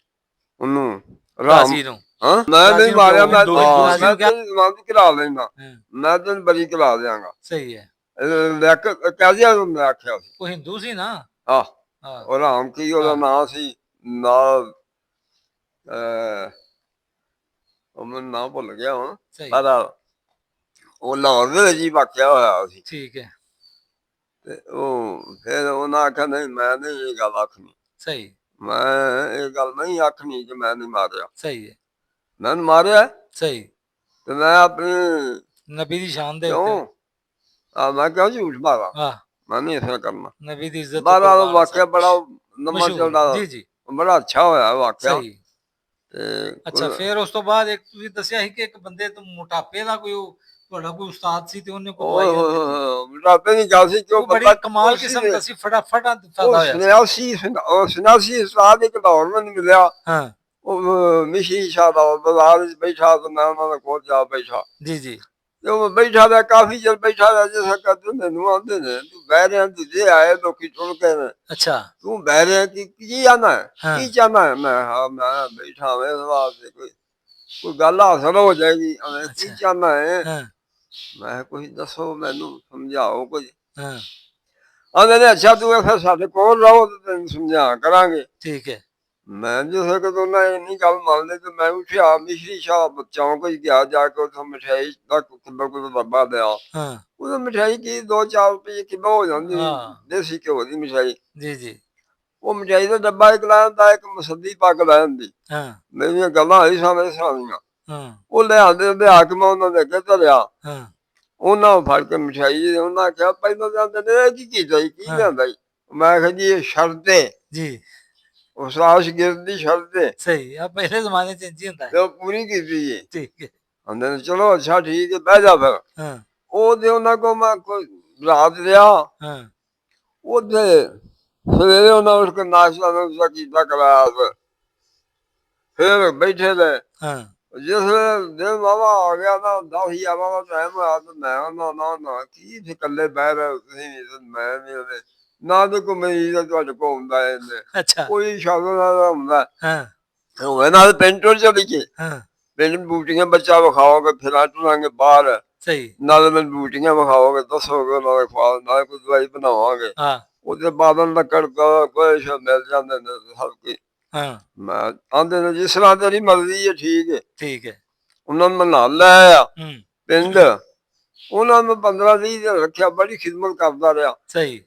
ਉਹਨੂੰ ਰਾਮ ਰਾਜੀ ਨੂੰ ਹਾਂ ਮੈਂ ਨਹੀਂ ਮਾਰਿਆ ਮੈਂ ਰਾਜੀ ਨੂੰ ਤੇਰੀ ਜ਼ਮਾਨਤ ਕਰਾ ਲੈਣਾ, ਹਾਂ ਮੈਂ ਤੈਨੂੰ ਬਰੀ ਕਰਾ ਦਿਆਂਗਾ। ਸਹੀ ਹੈ ਕਹਿ ਉਹਨੇ ਆਖਿਆ ਸੀ ਉਹ ਹਿੰਦੂ ਸੀ ਨਾ ਆਹ ਹਾਂ ਉਹ ਰਾਮ ਕੀ ਉਹਦਾ ਨਾਂ ਸੀ ਨਾਲ ਉਹ ਮੈਨੂੰ ਨਾਂ ਭੁੱਲ ਗਿਆ ਹੁਣ ਸਹੀ ਪਰ ਉਹ ਲਾਹੌਰ ਦੇ ਵਿੱਚ ਹੀ ਵਾਕਿਆ ਹੋਇਆ ਸੀ। ਠੀਕ ਹੈ ਤੇ ਉਹ ਫਿਰ ਉਹਨਾਂ ਆਖਿਆ ਨਹੀਂ ਮੈਂ ਨਹੀਂ ਇਹ ਗੱਲ ਆਖਣੀ, ਸਹੀ ਮੈਂ ਇਹ ਗੱਲ ਨਹੀਂ ਆਖਣੀ ਕਿ ਮੈਂ ਨਹੀਂ ਮਾਰਿਆ, ਸਹੀ ਹੈ ਮੈਂ ਮਾਰਿਆ ਸਹੀ ਤੇ ਮੈਂ ਆਪਣੀ ਨਬੀ ਦੀ ਸ਼ਾਨ ਦੇ ਉੱਤੇ ਕਿਉਂ ਮੈਂ ਕਿਉਂ ਝੂਠ ਮਾਰਾਂ, ਹਾਂ ਮੈਂ ਨਹੀਂ ਇਸ ਕਰਨਾ। ਨਬੀ ਦੀ ਇੱਜ਼ਤ ਬਾਹਰ ਵਾਲਾ ਵਾਕਿਆ ਬੜਾ ਲੰਮਾ ਮਸ਼ਹੂਰ ਚੱਲਦਾ ਜੀ ਜੀ ਬੜਾ ਅੱਛਾ ਹੋਇਆ ਵਾਕਿਆ। ਸਹੀ ਤੇ ਅੱਛਾ ਫਿਰ ਉਸ ਤੋਂ ਬਾਅਦ ਇੱਕ ਤੁਸੀਂ ਦੱਸਿਆ ਸੀ ਕਿ ਇੱਕ ਬੰਦੇ ਤੋਂ ਮੋਟਾਪੇ ਦਾ ਕੋਈ ਤੁਹਾਡਾ ਕੋਈ ਉਸਤਾਦ ਸੀ ਤੇ ਉਹਨੇ ਕੋਈ ਦਵਾਈ ਦਿੱਤੀ ਰਾਤੇ ਨਹੀਂ ਗੱਲ ਸੀ ਕਿਉਂ ਉਹ ਬੜੀ ਕਮਾਲ ਕਿਸਮ ਦਾ ਸੀ ਫਟਾਫਟ ਫਾਇਦਾ ਹੋਇਆ ਸੀ। ਉਹ ਸੁਨਾਸੀ ਉਸਤਾਦ ਇੱਕ ਦੌਰ ਮੈਨੂੰ ਮਿਲਿਆ ਹਾਂ ਉਹ ਮਿਸ਼ੀ ਸ਼ਾਹ ਦਾ ਬਾਜ਼ਾਰ ਵਿੱਚ ਬੈਠਾ ਤੇ ਮੈਂ ਉਹਨਾਂ ਦੇ ਕੋਲ ਜਾ ਬੈਠਾ ਜੀ ਜੀ ਤੇ ਉਹ ਬੈਠਾ ਰਿਹਾ ਕਾਫੀ ਚਿਰ ਬੈਠਾ ਰਿਹਾ ਜਿਸ ਵਕਤ ਮੈਨੂੰ ਆਉਂਦੇ ਨੇ ਤੂੰ ਬਹਿ ਰਿਹਾ ਦੂਜੇ ਆਏ ਲੋਕੀ ਟੁਰ ਕੇ ਨੇ ਅੱਛਾ ਤੂੰ ਬਹਿ ਰਿਹਾ ਕੀ ਆਨਾ ਹਾਂ ਕੀ ਚਾਹਨਾ ਹੈ ਮੈਂ ਮੈਂ ਬੈਠਾ ਮੈਂ ਇਸ ਵਾਸਤੇ ਕੋਈ ਗੱਲ ਹਾਸਲ ਹੋ ਜਾਏਗੀ ਕੀ ਅੱਛਾ ਚਾਹਨਾ ਹੈ ਹਾਂ ਮੈਂ ਕੋਈ ਦੱਸੋ ਮੈਨੂੰ ਸਮਝਾਓ ਕੁਝ। ਹਾਂ ਆਂਦੇ ਨੇ ਅੱਛਾ ਤੂੰ ਫਿਰ ਸਾਡੇ ਕੋਲ ਰਹੋ ਤੇ ਤੈਨੂੰ ਸਮਝਾ ਕਰਾਂਗੇ। ਠੀਕ ਹੈ। ਮੈਂ ਜਿਸ ਕਦੋਂ ਨਾ ਇੰਨੀ ਗੱਲ ਮੰਨਦੇ ਤੇ ਮੈਂ ਉੱਠਿਆ ਮਿਸ਼ਰੀ ਸ਼ਾਹ ਚੌਂਕ ਵਿੱਚ ਗਿਆ, ਜਾ ਕੇ ਉੱਥੋਂ ਮਠਿਆਈ ਦਾ ਕੋਈ ਡੱਬਾ ਲਿਆ। ਹਾਂ ਉਹਦਾ ਮਠਿਆਈ ਕੀ 2-4 ਰੁਪਏ ਕਿਲੋ ਹੋ ਜਾਂਦੀ, ਹਾਂ ਦੇਸੀ ਘਿਓ ਦੀ ਮਠਿਆਈ। ਜੀ ਜੀ। ਉਹ ਮਠਿਆਈ ਦਾ ਡੱਬਾ ਇੱਕ ਲੈ ਆਂਦਾ, ਇੱਕ ਮਸੱਦੀ ਪੱਗ ਲੈ ਆਂਦੀ। ਹਾਂ ਮੇਰੀਆਂ ਗੱਲਾਂ ਹੋਈ ਸਾਹਮਣੇ ਦੀਆਂ। ਹਾਂ ਉਹ ਲਿਆ ਕੇ ਮੈਂ ਉਹਨਾਂ ਦੇ ਅੱਗੇ ਧਰਿਆ। ਹਾਂ ਉਹਨਾਂ ਨੂੰ ਫੜ ਕੇ ਮਠਿਆਈ ਉਹਨਾਂ ਕਿਹਾ ਪਹਿਲਾਂ ਜਾਂਦੇ ਨੇ ਇਹ ਕੀ ਕੀਤਾ ਜੀ, ਕੀ ਹਾਂ ਲਿਆਂਦਾ ਜੀ? ਮੈਂ ਕਿਹਾ ਜੀ ਇਹ ਸ਼ਰਤ ਏ, जी ਉਸ ਰਾਸ਼ਗੀਰ ਦੀ ਸ਼ਰਤ ਏ सही। अब पहले जमाने से इंज ही होता ਤੇ है। ਉਹ ਪੂਰੀ ਕੀਤੀ ਜੀ। ठीक है। ਕਹਿੰਦੇ ਨੇ ਚਲੋ ਅੱਛਾ ਠੀਕ ਹੈ ਬਹਿ ਜਾ ਫਿਰ। हाँ ਉਹ ਤੇ ਉਹਨਾਂ ਕੋਲ ਮੈਂ ਕੋਈ ਰਾਤ ਰਿਹਾ हाँ ਉੱਥੇ। ਸਵੇਰੇ ਉਹਨਾਂ ਉੱਠ ਕੇ ਨਾਸ਼ਤਾ ਨੁਸ਼ਤਾ ਕੀਤਾ, ਕਰਾਇਆ ਫਿਰ ਬੈਠੇ ਰਹੇ। हाँ ਜਿਸ ਵੇਲੇ ਦਿਨ ਵਾਹਵਾ ਆ ਗਿਆ ਨਾ 10-11 ਦਾ ਟਾਈਮ ਹੋਇਆ ਤੇ ਮੈਂ ਨਾ ਕੀ ਇੱਥੇ ਇਕੱਲੇ ਬਹਿ ਰਹੇ ਹੋ ਤੁਸੀਂ ਵੀ ਤੇ ਮੈਂ ਵੀ ਉਹਦੇ ਨਾ ਤੇ ਕੋਈ ਮਰੀਜ਼ ਤੁਹਾਡੇ ਕੋਲ ਹੁੰਦਾ ਇਹਨੇ अच्छा। ਕੋਈ ਸ਼ਬਦ ਦਾ ਹੁੰਦਾ हाँ ਹੋਵੇ ਨਾਲ ਪਿੰਡ ਟੁਰ ਚਲੀ ਗਏ। हाँ ਪਿੰਡ ਬੂਟੀਆਂ ਬੱਚਾ ਵਿਖਾਓਗੇ ਫਿਰ ਟੁਰਾਂਗੇ ਬਾਹਰ, सही। ਨਾਲ ਮੈਨੂੰ ਬੂਟੀਆਂ ਵਿਖਾਓਗੇ, ਦੱਸੋਗੇ ਨਾਲੇ ਖਵਾ ਨਾਲੇ ਕੋਈ ਦਵਾਈ ਬਣਾਵਾਂਗੇ। हाँ ਉਹਦੇ ਬਾਦਲ ਲੱਕੜ ਕੋਈ ਮਿਲ ਜਾਂਦੇ ਨੇ ਸਭ ਕੁਝ। हाँ ਮੈਂ ਆਂਦੇ ਨੇ ਜਿਸ ਤਰ੍ਹਾਂ ਤੇਰੀ ਮਰਜ਼ੀ ਹੈ ਠੀਕ ਹੈ। ठीक है। ਉਹਨਾਂ ਨੂੰ ਮੈਂ ਨਾਲ ਲੈ ਆ हम्म ਪਿੰਡ। ਉਹਨਾਂ ਨੂੰ 15-20 ਦਿਨ ਰੱਖਿਆ, ਬੜੀ ਖਿਦਮਤ ਕਰਦਾ ਰਿਹਾ। सही।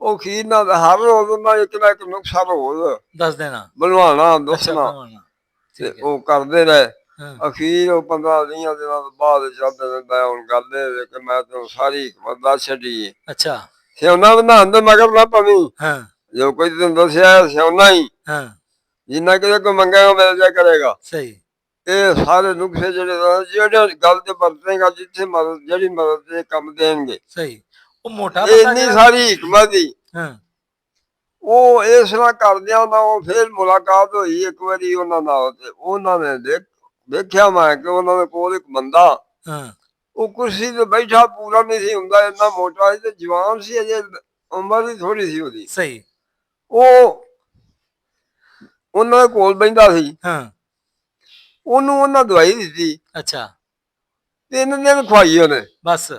ਉਹ ਖੀਰ ਨਾਲ ਹਰ ਰੋਜ਼ ਉਹਨਾਂ ਇੱਕ ਨਾ ਇੱਕ ਨੁਕਸਾ ਰੋਜ਼ 10 देना। ਬਣਵਾਣਾ अच्छा ਦੱਸਣਾ बनवाना। ਤੇ ठीक है। ਉਹ ਕਰਦੇ ਰਹੇ। हाँ ਅਖੀਰ ਉਹ 15-20 ਦਿਨਾਂ ਤੋਂ ਬਾਅਦ ਚੱਲਦੇ ਨੇ ਮੈਂ ਹੁਣ ਗੱਲ ਇਹ ਕਿ ਮੈਂ ਤੈਨੂੰ ਸਾਰੀ ਹਕਮਤ ਦੱਸ ਛੱਡੀ। अच्छा। ਸਿਉਣਾ ਬਣਾਉਣ ਦੇ ਮਗਰ ਨਾ ਪਵੀਂ, हाँ ਜੋ ਕੁਝ ਤੈਨੂੰ ਦੱਸਿਆ ਸਿਉਣਾ ਹੀ, हाँ ਜਿੰਨਾ ਕਿਤੇ ਕੋਈ ਮੰਗੇਗਾ ਮਿਲ ਜਾ ਕਰੇਗਾ। सही। ਇਹ ਸਾਰੇ ਨੁਕਸੇ ਜਿਹੜੇ ਗੱਲ ਤੇ ਵਰਤੇਗਾ, ਜਿੱਥੇ ਮਦਦ ਜਿਹੜੀ ਮਦਦ ਦੇ ਕੰਮ ਦੇਣਗੇ। सही। वो मोटा ਇਹ बंदा ਇੰਨੀ जरा। ਸਾਰੀ ਹਕਮਤ ਦੀ। हाँ ਉਹ ਇਸ ਤਰ੍ਹਾਂ ਕਰਦਿਆਂ ਨਾ ਉਹ ਫਿਰ ਮੁਲਾਕਾਤ ਹੋਈ ਇੱਕ ਵਾਰੀ ਉਹਨਾਂ ਨਾਲ ਤੇ ਉਹਨਾਂ ਨੇ ਦੇਖਿਆ ਮੈਂ ਕਿ ਉਹਨਾਂ ਦੇ ਕੋਲ ਇੱਕ ਬੰਦਾ हाँ ਉਹ ਕੁਰਸੀ ਤੇ ਬੈਠਾ ਪੂਰਾ ਨਹੀਂ ਸੀ ਹੁੰਦਾ, ਇੰਨਾ ਮੋਟਾ ਸੀ ਤੇ ਜਵਾਨ ਸੀ, ਅਜੇ ਉਮਰ ਵੀ ਥੋੜੀ ਸੀ ਉਹਦੀ। सही। ਉਹ ਉਹਨਾਂ ਦੇ ਕੋਲ ਬੈਠਾ ਸੀ। हाँ ਉਹਨੂੰ ਉਹਨਾਂ ਦਵਾਈ ਦਿੱਤੀ, अच्छा 3 ਦਿਨ ਖਵਾਈ ਉਹਨੇ। बस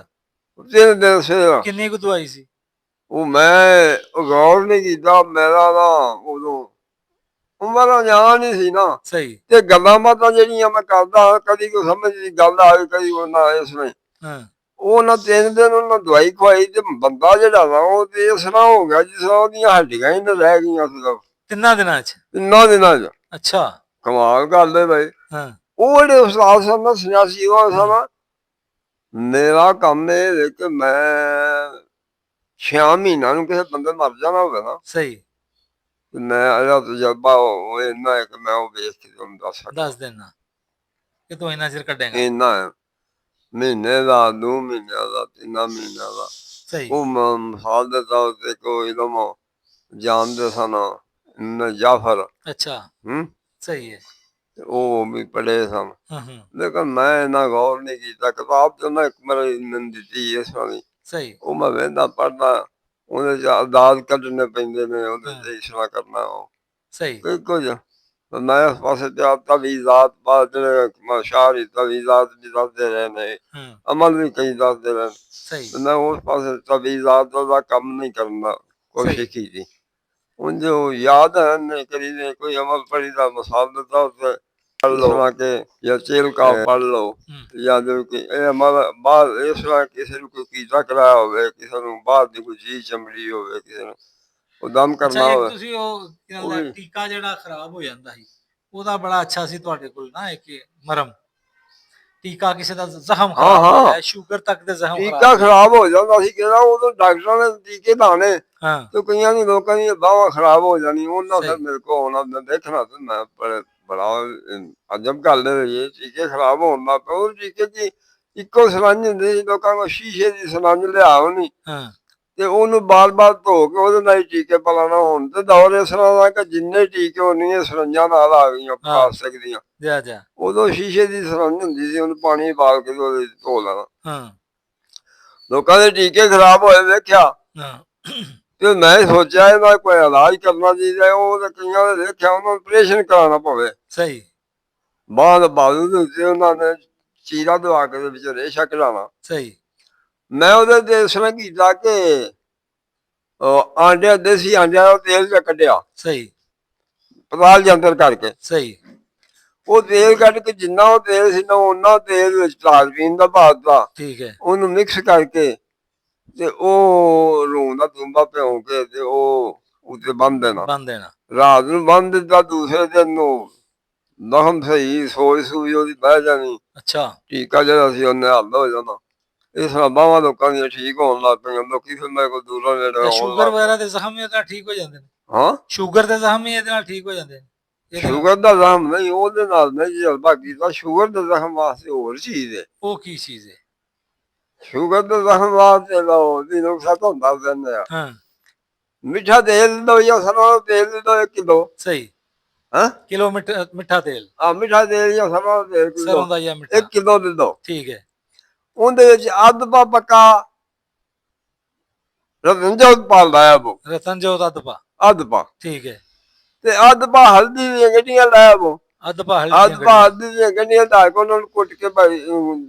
3 ਦਿਨ ਸਿਰ किन्नी को दवाई सी? ਉਹ ਮੈਂ ਗੌਰ ਨਹੀਂ ਕੀਤਾ। ਮੇਰਾ ਨਾ ਉਦੋਂ ਉਮਰ ਅਣਜਾਣ ਹੀ ਸੀ ਨਾ सही। ਤੇ ਗੱਲਾਂ ਬਾਤਾਂ ਜਿਹੜੀਆਂ ਮੈਂ ਕਰਦਾ ਕਦੀ ਕੋਈ ਸਮਝ ਦੀ ਗੱਲ ਆਈ, ਕਦੀ ਉਹਨਾਂ ਇਸ ਨੇ हाँ ਉਹ ਨਾ 3 ਦਿਨ ਉਹਨਾਂ ਦਵਾਈ ਖਵਾਈ ਤੇ ਬੰਦਾ ਜਿਹੜਾ ਵਾ ਉਹ ਤੇ ਇਸ ਤਰ੍ਹਾਂ ਹੋ ਗਿਆ ਜਿਸ ਤਰ੍ਹਾਂ ਉਹਦੀਆਂ ਹੱਡੀਆਂ ਹੀ ਨਾ ਰਹਿ ਗਈਆਂ ਸਿਰਫ तिन्ना दिना च? 3 ਦਿਨਾਂ ਚ। अच्छा। ਕਮਾਲ ਗੱਲ ਹੈ ਬਈ। हाँ ਉਹ ਜਿਹੜੇ ਉਸਤਾਦ ਸਾਹਿਬ ਨਾਲ ਸੰਨਿਆਸੀ ਉਹ ਸਨ, ਮੇਰਾ ਕੰਮ ਇਹ ਹੈ ਕਿ ਮੈਂ 6 ਮਹੀਨਿਆਂ ਨੂੰ ਕਿਸੇ ਬੰਦੇ ਮਰ ਜਾਣਾ ਹੋਵੇ ਨਾ सही। ਤੇ ਮੈਂ ਇਹਦਾ ਤਜਰਬਾ ਉਹ ਇੰਨਾ ਹੈ ਕਿ ਮੈਂ ਉਹ ਵੇਖ ਕੇ ਤੁਹਾਨੂੰ ਦੱਸ ਸਕਦਾ। 10 दिन कि तू इन्ना चिर कटेगा। ਇੰਨਾ ਹੈ, ਮਹੀਨੇ ਦਾ 2 ਮਹੀਨਿਆਂ ਦਾ 3 ਮਹੀਨਿਆਂ ਦਾ। सही। ਉਹ ਮਿਸਾਲ ਦੇ ਤੌਰ ਤੇ ਕੋਈ ਇਲਮ ਜਾਣਦੇ ਸਨ ਜਾਫਰ। अच्छा ਹੂੰ सही है। ਤੇ ਉਹ ਵੀ ਪੜ੍ਹੇ ਸਨ, हम्म ਲੇਕਿਨ ਮੈਂ ਇੰਨਾ ਗੌਰ ਨਹੀਂ ਕੀਤਾ। ਕਿਤਾਬ ਤੇ ਉਹਨਾਂ ਇੱਕ ਮੈਨੂੰ ਦਿੱਤੀ ਇਸ ਤਰ੍ਹਾਂ ਦੀ, सही। ਉਹ ਮੈਂ ਵਹਿੰਦਾ ਪੜ੍ਹਦਾ, ਉਹਦੇ ਚ ਅਰਦਾਸ ਕੱਢਣੇ ਪੈਂਦੇ ਨੇ, ਉਹਦੇ हाँ ਤੇ ਇਸ ਤਰ੍ਹਾਂ ਕਰਨਾ ਉਹ सही। ਕੋਈ ਕੁਝ। ਮੈਂ ਇਸ ਪਾਸੇ ਤੇ ਤਵੀਜ਼ਾਤ ਬਾਅਦ ਜਿਹੜੇ ਸ਼ਾਹਰੀ ਤਵੀਜ਼ਾਤ ਵੀ ਦੱਸਦੇ ਰਹੇ ਨੇ, हाँ ਅਮਲ ਵੀ ਕਈ ਦੱਸਦੇ ਰਹੇ। सही। ਤੇ ਮੈਂ ਉਸ ਪਾਸੇ ਤਵੀਜ਼ਾਤ ਦਾ ਕੰਮ ਨਹੀਂ ਕਰਨ ਦਾ सही। ਕੋਸ਼ਿਸ਼ ਕੀਤੀ। ਹੁਣ ਜੋ ਯਾਦ ਹੈ ਨੇ ਕਰੀ ਨੇ ਕੋਈ ਅਮਲ ਪੜੀ ਦਾ ਮਿਸਾਲ ਦੇ ਤੌਰ ਤੇ ਪੜ੍ਹ ਲਓ ਕਿ ਜਾਂ ਚੇਲ ਕਾ ਪੜ੍ਹ ਲਓ, हम्म ਜਾਂ ਜੋ ਕਿ ਇਹ ਅਮਲ ਬਾਹਰ ਇਸ ਤਰ੍ਹਾਂ ਕਿਸੇ ਨੂੰ ਕੋਈ ਕੀੜਾ ਕਰਾਇਆ ਹੋਵੇ, ਕਿਸੇ ਨੂੰ ਬਾਹਰ ਦੀ ਕੋਈ ਚੀਜ਼ ਚਮੜੀ ਹੋਵੇ, ਕਿਸੇ ਨੂੰ ਉਹ ਦਮ ਅੱਛਾ ਕਰਨਾ ਇੱਕ ਹੋਵੇ। ਤੁਸੀਂ ਉਹ ਕੀ ਨਾਮ ਦਾ ਉਹ ਵੀ ਟੀਕਾ ਜਿਹੜਾ ਖਰਾਬ ਹੋ ਜਾਂਦਾ ਸੀ ਉਹਦਾ ਬੜਾ ਅੱਛਾ ਸੀ ਤੁਹਾਡੇ ਕੋਲ ਨਾ ਇੱਕ ਮਰਮ ਟੀਕਾ ਕਿਸੇ ਦਾ ਜ਼ਖਮ ਹਾਂ ਖਰਾਬ ਹੋ ਹਾਂ ਜਾਏ ਸ਼ੂਗਰ ਤੱਕ ਦੇ ਜ਼ਖਮ ਟੀਕਾ ਖਰਾਬ ਖਰਾਬ ਹੋ ਜਾਂਦਾ ਸੀ ਕਿਹੜਾ, ਉਦੋਂ ਡਾਕਟਰਾਂ ਨੇ ਟੀਕੇ ਲਾਣੇ ਹਾਂ ਤੇ ਕਈਆਂ ਦੀ ਲੋਕਾਂ ਦੀਆਂ ਬਾਹਾਂ ਖਰਾਬ ਹੋ ਜਾਣੀ। ਉਹਨਾਂ ਫਿਰ ਸਹੀ ਮੇਰੇ ਕੋਲ ਆਉਣਾ, ਮੈਂ ਦੇਖਣਾ ਤੇ ਮੈਂ ਬੜਾ ਅਜਬ ਗੱਲ ਹੈ ਇਹ, ਟੀਕੇ ਖਰਾਬ ਹੋਣ ਦਾ ਪਿਆ। ਉਹ ਟੀਕੇ ਦੀ ਇੱਕੋ ਸਲੰਜ ਹੁੰਦੀ ਸੀ, ਲੋਕਾਂ ਕੋਲ ਸ਼ੀਸ਼ੇ ਦੀ ਸਲੰਜ ਲਿਆ ਹੋਣੀ ਹਾਂ ਤੇ ਉਹਨੂੰ ਬਾਰ-ਬਾਰ ਧੋ ਕੇ ਉਹਦੇ ਨਾਲ ਹੀ ਟੀਕੇ ਪਲਾਣਾ। ਹੁਣ ਤੇ ਦੌਰ ਇਸ ਤਰ੍ਹਾਂ ਦਾ ਕਿ ਜਿੰਨੇ ਟੀਕੇ ਉਨੀਆਂ ਸਲੰਜਾਂ ਨਾਲ ਆ ਗਈਆਂ ਹਾਂ ਪਲਾਸਟਿਕ ਦੀਆਂ। ਜਾ ਜਾ ਉਦੋਂ ਸ਼ੀਸ਼ੇ ਦੀ ਸਲੰਜ ਹੁੰਦੀ ਸੀ, ਉਹਨੂੰ ਪਾਣੀ ਪਾ ਕੇ ਤੇ ਉਹਦੇ ਚ ਧੋ ਲੈਣਾ। ਹਾਂ ਲੋਕਾਂ ਦੇ ਟੀਕੇ ਖਰਾਬ ਹੋਏ ਵੇਖਿਆ ਹਾਂ ਤੇ ਮੈਂ ਸੋਚਿਆ ਇਹਦਾ ਕੋਈ ਇਲਾਜ ਕਰਨਾ ਚਾਹੀਦਾ। ਉਹ ਤੇ ਕਈਆਂ ਨੇ ਦੇਖਿਆ ਉਹਨਾਂ ਨੂੰ ਆਪਰੇਸ਼ਨ ਕਰਾਉਣਾ ਪਵੇ। ਸਹੀ ਬਾਂਹ ਦੇ ਬਾਜ਼ੂ ਦੇ ਉੱਤੇ ਉਹਨਾਂ ਨੇ ਚੀਰਾ ਦਵਾ ਕੇ ਦੇ ਵਿੱਚ ਰੇਸ਼ਾ ਕਢਾਉਣਾ। ਸਹੀ ਮੈਂ ਉਹਦੇ ਤੇ ਇਸ ਤਰ੍ਹਾਂ ਕੀਤਾ ਕਿ ਆਂਡਿਆਂ ਦੇਸੀ ਆਂਡਿਆਂ ਦਾ ਤੇਲ ਚ ਕੱਢਿਆ ਸਹੀ ਪਤਾਲ ਜੰਤਰ ਕਰਕੇ। ਸਹੀ ਉਹ ਤੇਲ ਕੱਢ ਕੇ ਜਿੰਨਾ ਉਹ ਤੇਲ ਸੀ ਨਾ ਉਹਨਾਂ ਤੇਲ ਵਿੱਚ ਤਾਜਬੀਨ ਦਾ ਭਾਤਾ, ਠੀਕ ਹੈ ਉਹਨੂੰ ਮਿਕਸ ਕਰਕੇ ਤੇ ਉਹ ਰੂੰ ਦਾ ਤੁੰਬਾ ਭਿਉਂ ਕੇ ਤੇ ਉਹ ਉੱਤੇ ਬੰਨ ਦੇਣਾ। ਬੰਨ ਦੇਣਾ। ਰਾਤ ਨੂੰ ਬੰਨ ਦਿੱਤਾ, ਦੂਸਰੇ ਦਿਨ ਨੂੰ ਨਖਮ ਸਹੀ ਸੋਈ ਸੂਈ ਉਹਦੀ ਬਹਿ ਜਾਣੀ। ਅੱਛਾ ਟੀਕਾ ਜਿਹੜਾ ਸੀ ਉਹਨੇ ਹੱਲ ਹੋ ਜਾਣਾ। ਇਸ ਤਰ੍ਹਾਂ ਬਾਹਾਂ ਲੋਕਾਂ ਦੀਆਂ ਠੀਕ ਹੋਣ ਲੱਗ ਪਈਆਂ। ਲੋਕੀ ਫਿਰ ਮੇਰੇ ਕੋਲ ਦੂਰੋਂ ਨੇੜੇ ਤੇ ਆਉਣ ਸ਼ੂਗਰ ਲੱਗ ਵਗੈਰਾ ਪਏ। ਦੇ ਜ਼ਖਮ ਇਹਦੇ ਨਾਲ ਠੀਕ ਹੋ ਜਾਂਦੇ ਨੇ? ਹਾਂ ਸ਼ੂਗਰ ਦੇ ਜ਼ਖਮ ਵੀ ਇਹਦੇ ਨਾਲ ਠੀਕ ਹੋ ਜਾਂਦੇ ਨੇ? ਇਹਦੇ ਨਾਲ? ਸ਼ੂਗਰ ਦਾ ਜ਼ਖਮ ਨਹੀਂ, ਉਹਦੇ ਨਾਲ ਨਹੀਂ ਜਲਬਾ ਕੀਤਾ। ਸ਼ੂਗਰ ਦੇ ਜ਼ਖਮ ਵਾਸਤੇ ਹੋਰ ਚੀਜ਼ ਹੈ। ਉਹ ਕੀ ਚੀਜ਼ ਹੈ? ਸ਼ੂਗਰ ਦੇ ਜ਼ਖਮ ਵਾਸਤੇ ਲਓ ਦੀ ਨੁਕਸਾ ਤੁਹਾਨੂੰ ਦੱਸ ਦਿੰਦੇ ਆ। ਹਾਂ ਮਿੱਠਾ ਤੇਲ ਦੋ ਜਾਂ ਸਰੋਂ ਦਾ ਤੇਲ ਦੇ ਦੋ 1 ਕਿਲੋ। ਸਹੀ ਹਾਂ ਕਿਲੋ ਮਿੱਠਾ ਤੇਲ? ਮਿੱਠਾ ਤੇਲ ਜਾਂ ਸਰੋਂ ਦਾ ਤੇਲ ਸਰੋਂ ਦਾ ਜਾਂ ਮਿੱਠਾ? 1 ਕਿਲੋ ਦੇ ਦੋ। ਠੀਕ ਹੈ ਉਹਦੇ ਵਿੱਚ ਅੱਧ ਪਾ ਪੱਕਾ ਰਤਨਜੋ ਪਾ ਲਾਇਆ ਬੋ, ਰਤਨਜੋਤ ਅੱਧ ਪਾ? ਅੱਧ ਪਾ ਠੀਕ ਹੈ ਤੇ ਅੱਧ ਪਾ ਹਲਦੀ ਦੀਆਂ ਗੱਡੀਆਂ ਲਾਇਆ ਬੋ। ਅੱਧ ਪਾ ਅੱਧ ਹਲਦੀ ਪਾ ਹਲਦੀ ਦੀਆਂ ਗੱਡੀਆਂ ਢਾ ਕੇ ਉਹਨਾਂ ਨੂੰ ਕੁੱਟ ਕੇ ਭਾਈ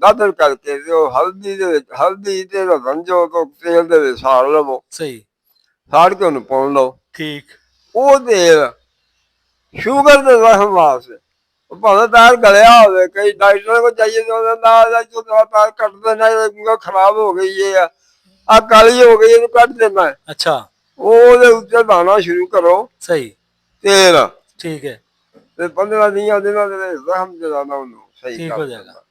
ਦਾਦਰ ਕਰਕੇ ਤੇ ਉਹ ਹਲਦੀ ਦੇ ਵਿੱਚ ਹਲਦੀ ਤੇ ਰਤਨਜੋ ਤੋਂ ਤੇਲ ਦੇ ਵਿੱਚ ਸਾੜ ਲਵੋ। ਸਹੀ ਸਾੜ ਕੇ ਉਹਨੂੰ ਪਾਉਣ ਲਓ। ਠੀਕ ਉਹ ਤੇਲ ਸ਼ੂਗਰ ਦੇ ਜ਼ਖਮ ਵਾਸਤੇ, ਉਹ ਭਾਵੇਂ ਪੈਰ ਗਲਿਆ ਹੋਵੇ, ਕਈ ਡਾਕਟਰਾਂ ਕੋਲ ਜਾਈਏ ਤਾਂ ਉਹਦਾ ਨਾਲ ਜੋ ਪੈਰ ਕੱਟ ਦੇਣਾ, ਖਰਾਬ ਹੋ ਗਈ ਹੈ ਆ ਕਾਲੀ ਹੋ ਗਈ, ਇਹਨੂੰ ਕੱਢ ਦੇਣਾ। ਅੱਛਾ ਉਹਦੇ ਉੱਤੇ ਲਾਉਣਾ ਸ਼ੁਰੂ ਕਰੋ ਸਹੀ ਤੇਲ ਠੀਕ ਹੈ ਤੇ 15 ਦਿਨਾਂ ਦੇ ਜ਼ਖਮ ਜਿਹੜਾ ਨਾ ਉਹਨੂੰ ਸਹੀ ਠੀਕ ਕਰ ਹੋ ਦੇਣਾ। ਜਾਏਗਾ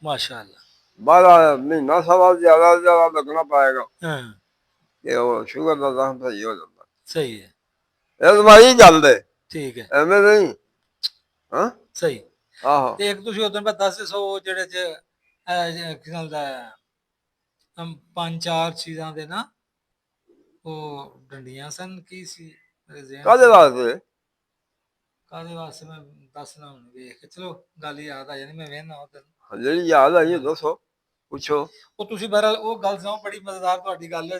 ਮਾਸ਼ਾਅੱਲਾ। ਬਾਅਦ ਮਹੀਨਾ ਸਵਾ ਜ਼ਿਆਦਾ ਲੱਗਣਾ ਪਾਏਗਾ ਹਾਂ ਤੇ ਉਹ ਸ਼ੂਗਰ ਦਾ ਜ਼ਖਮ ਸਹੀ ਹੋ ਜਾਂਦਾ। ਸਹੀ ਹੈ ਇਹ ਮਾਈ ਗੱਲ ਦੇ ਠੀਕ ਹੈ ਐਵੇਂ ਨਹੀਂ। ਹਾਂ ਸਹੀ। ਆਹੋ ਤੇ ਇੱਕ ਤੁਸੀਂ ਉਦੋਂ ਮੈਂ ਦੱਸ ਸੋ ਜਿਹੜੇ ਕੀ ਚੱਲਦਾ 5-4 ਚੀਜ਼ਾਂ ਦੇ ਨਾ ਉਹ ਡੰਡੀਆਂ ਸਨ, ਕੀ ਸੀ ਮੇਰੇ ਜ਼ਿਹਨ ਕਾਹਦੇ ਵਾਸਤੇ? ਕਾਹਦੇ ਵਾਸਤੇ ਮੈਂ ਦੱਸਣਾ ਹੁਣ ਵੇਖ ਕੇ, ਚਲੋ ਗੱਲ ਯਾਦ ਆ ਜਾਣੀ, ਮੈਂ ਵੇਖਣਾ ਉਹ ਜਿਹੜੀ ਯਾਦ ਆਈ ਦੱਸੋ ਪੁੱਛੋ। ਉਹ ਤੁਸੀਂ ਬਹਰਹਾਲ ਉਹ ਗੱਲ ਸੁਣਾਓ, ਬੜੀ ਮਜ਼ੇਦਾਰ ਤੁਹਾਡੀ ਗੱਲ ਹੈ।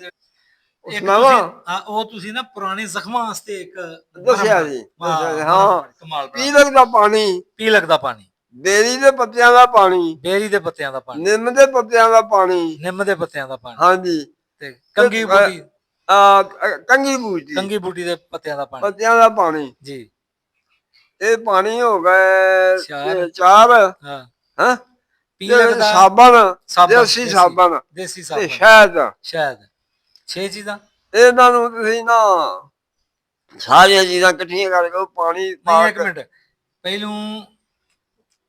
ਇੱਕ ਸੁਣਾਵਾਂ? ਤੁਸੀਂ ਉਹ ਤੁਸੀਂ ਨਾ ਪੁਰਾਣੇ ਜ਼ਖਮਾਂ ਵਾਸਤੇ ਇੱਕ ਦੱਸਿਆ ਜੀ ਹਾਂ। ਕਮਾਲ ਪੀਲਕ ਦਾ ਪਾਣੀ, ਪੀਲਕ ਦਾ ਪਾਣੀ, ਬੇਰੀ ਦੇ ਪੱਤਿਆਂ ਦਾ ਪਾਣੀ, ਬੇਰੀ ਦੇ ਪੱਤਿਆਂ ਦਾ ਪਾਣੀ, ਨਿੰਮ ਦੇ ਪੱਤਿਆਂ ਦਾ ਪਾਣੀ, ਨਿੰਮ ਦੇ ਪੱਤਿਆਂ ਦਾ ਪਾਣੀ, ਹਾਂਜੀ ਤੇ ਕੰਗੀ ਬੂਟੀ, ਕੰਗੀ ਬੂਟੀ, ਕੰਗੀ ਬੂਟੀ ਦੇ ਪੱਤਿਆਂ ਦਾ ਪਾਣੀ, ਪੱਤਿਆਂ ਦਾ ਪਾਣੀ ਜੀ। ਇਹ ਪਾਣੀ ਹੋ ਗਏ 4। ਹਾਂ ਹਾਂ ਪੀਲਕ ਦਾ ਸਾਬਣ, ਸਾਬਣ, ਦੇਸੀ ਸਾਬਣ ਦੇਸੀ ਤੇ ਸਾਬਣ, ਸ਼ਹਿਦ 6 ਚੀਜ਼ਾਂ। ਇਹਨਾਂ ਨੂੰ ਤੁਸੀਂ ਨਾ ਸਾਰੀਆਂ ਚੀਜ਼ਾਂ ਇਕੱਠੀਆਂ ਕਰਕੇ ਉਹ ਪਾਣੀ ਨਹੀਂ ਪਾ ਇੱਕ ਕੇ, ਮਿੰਟ ਪਹਿਲੂ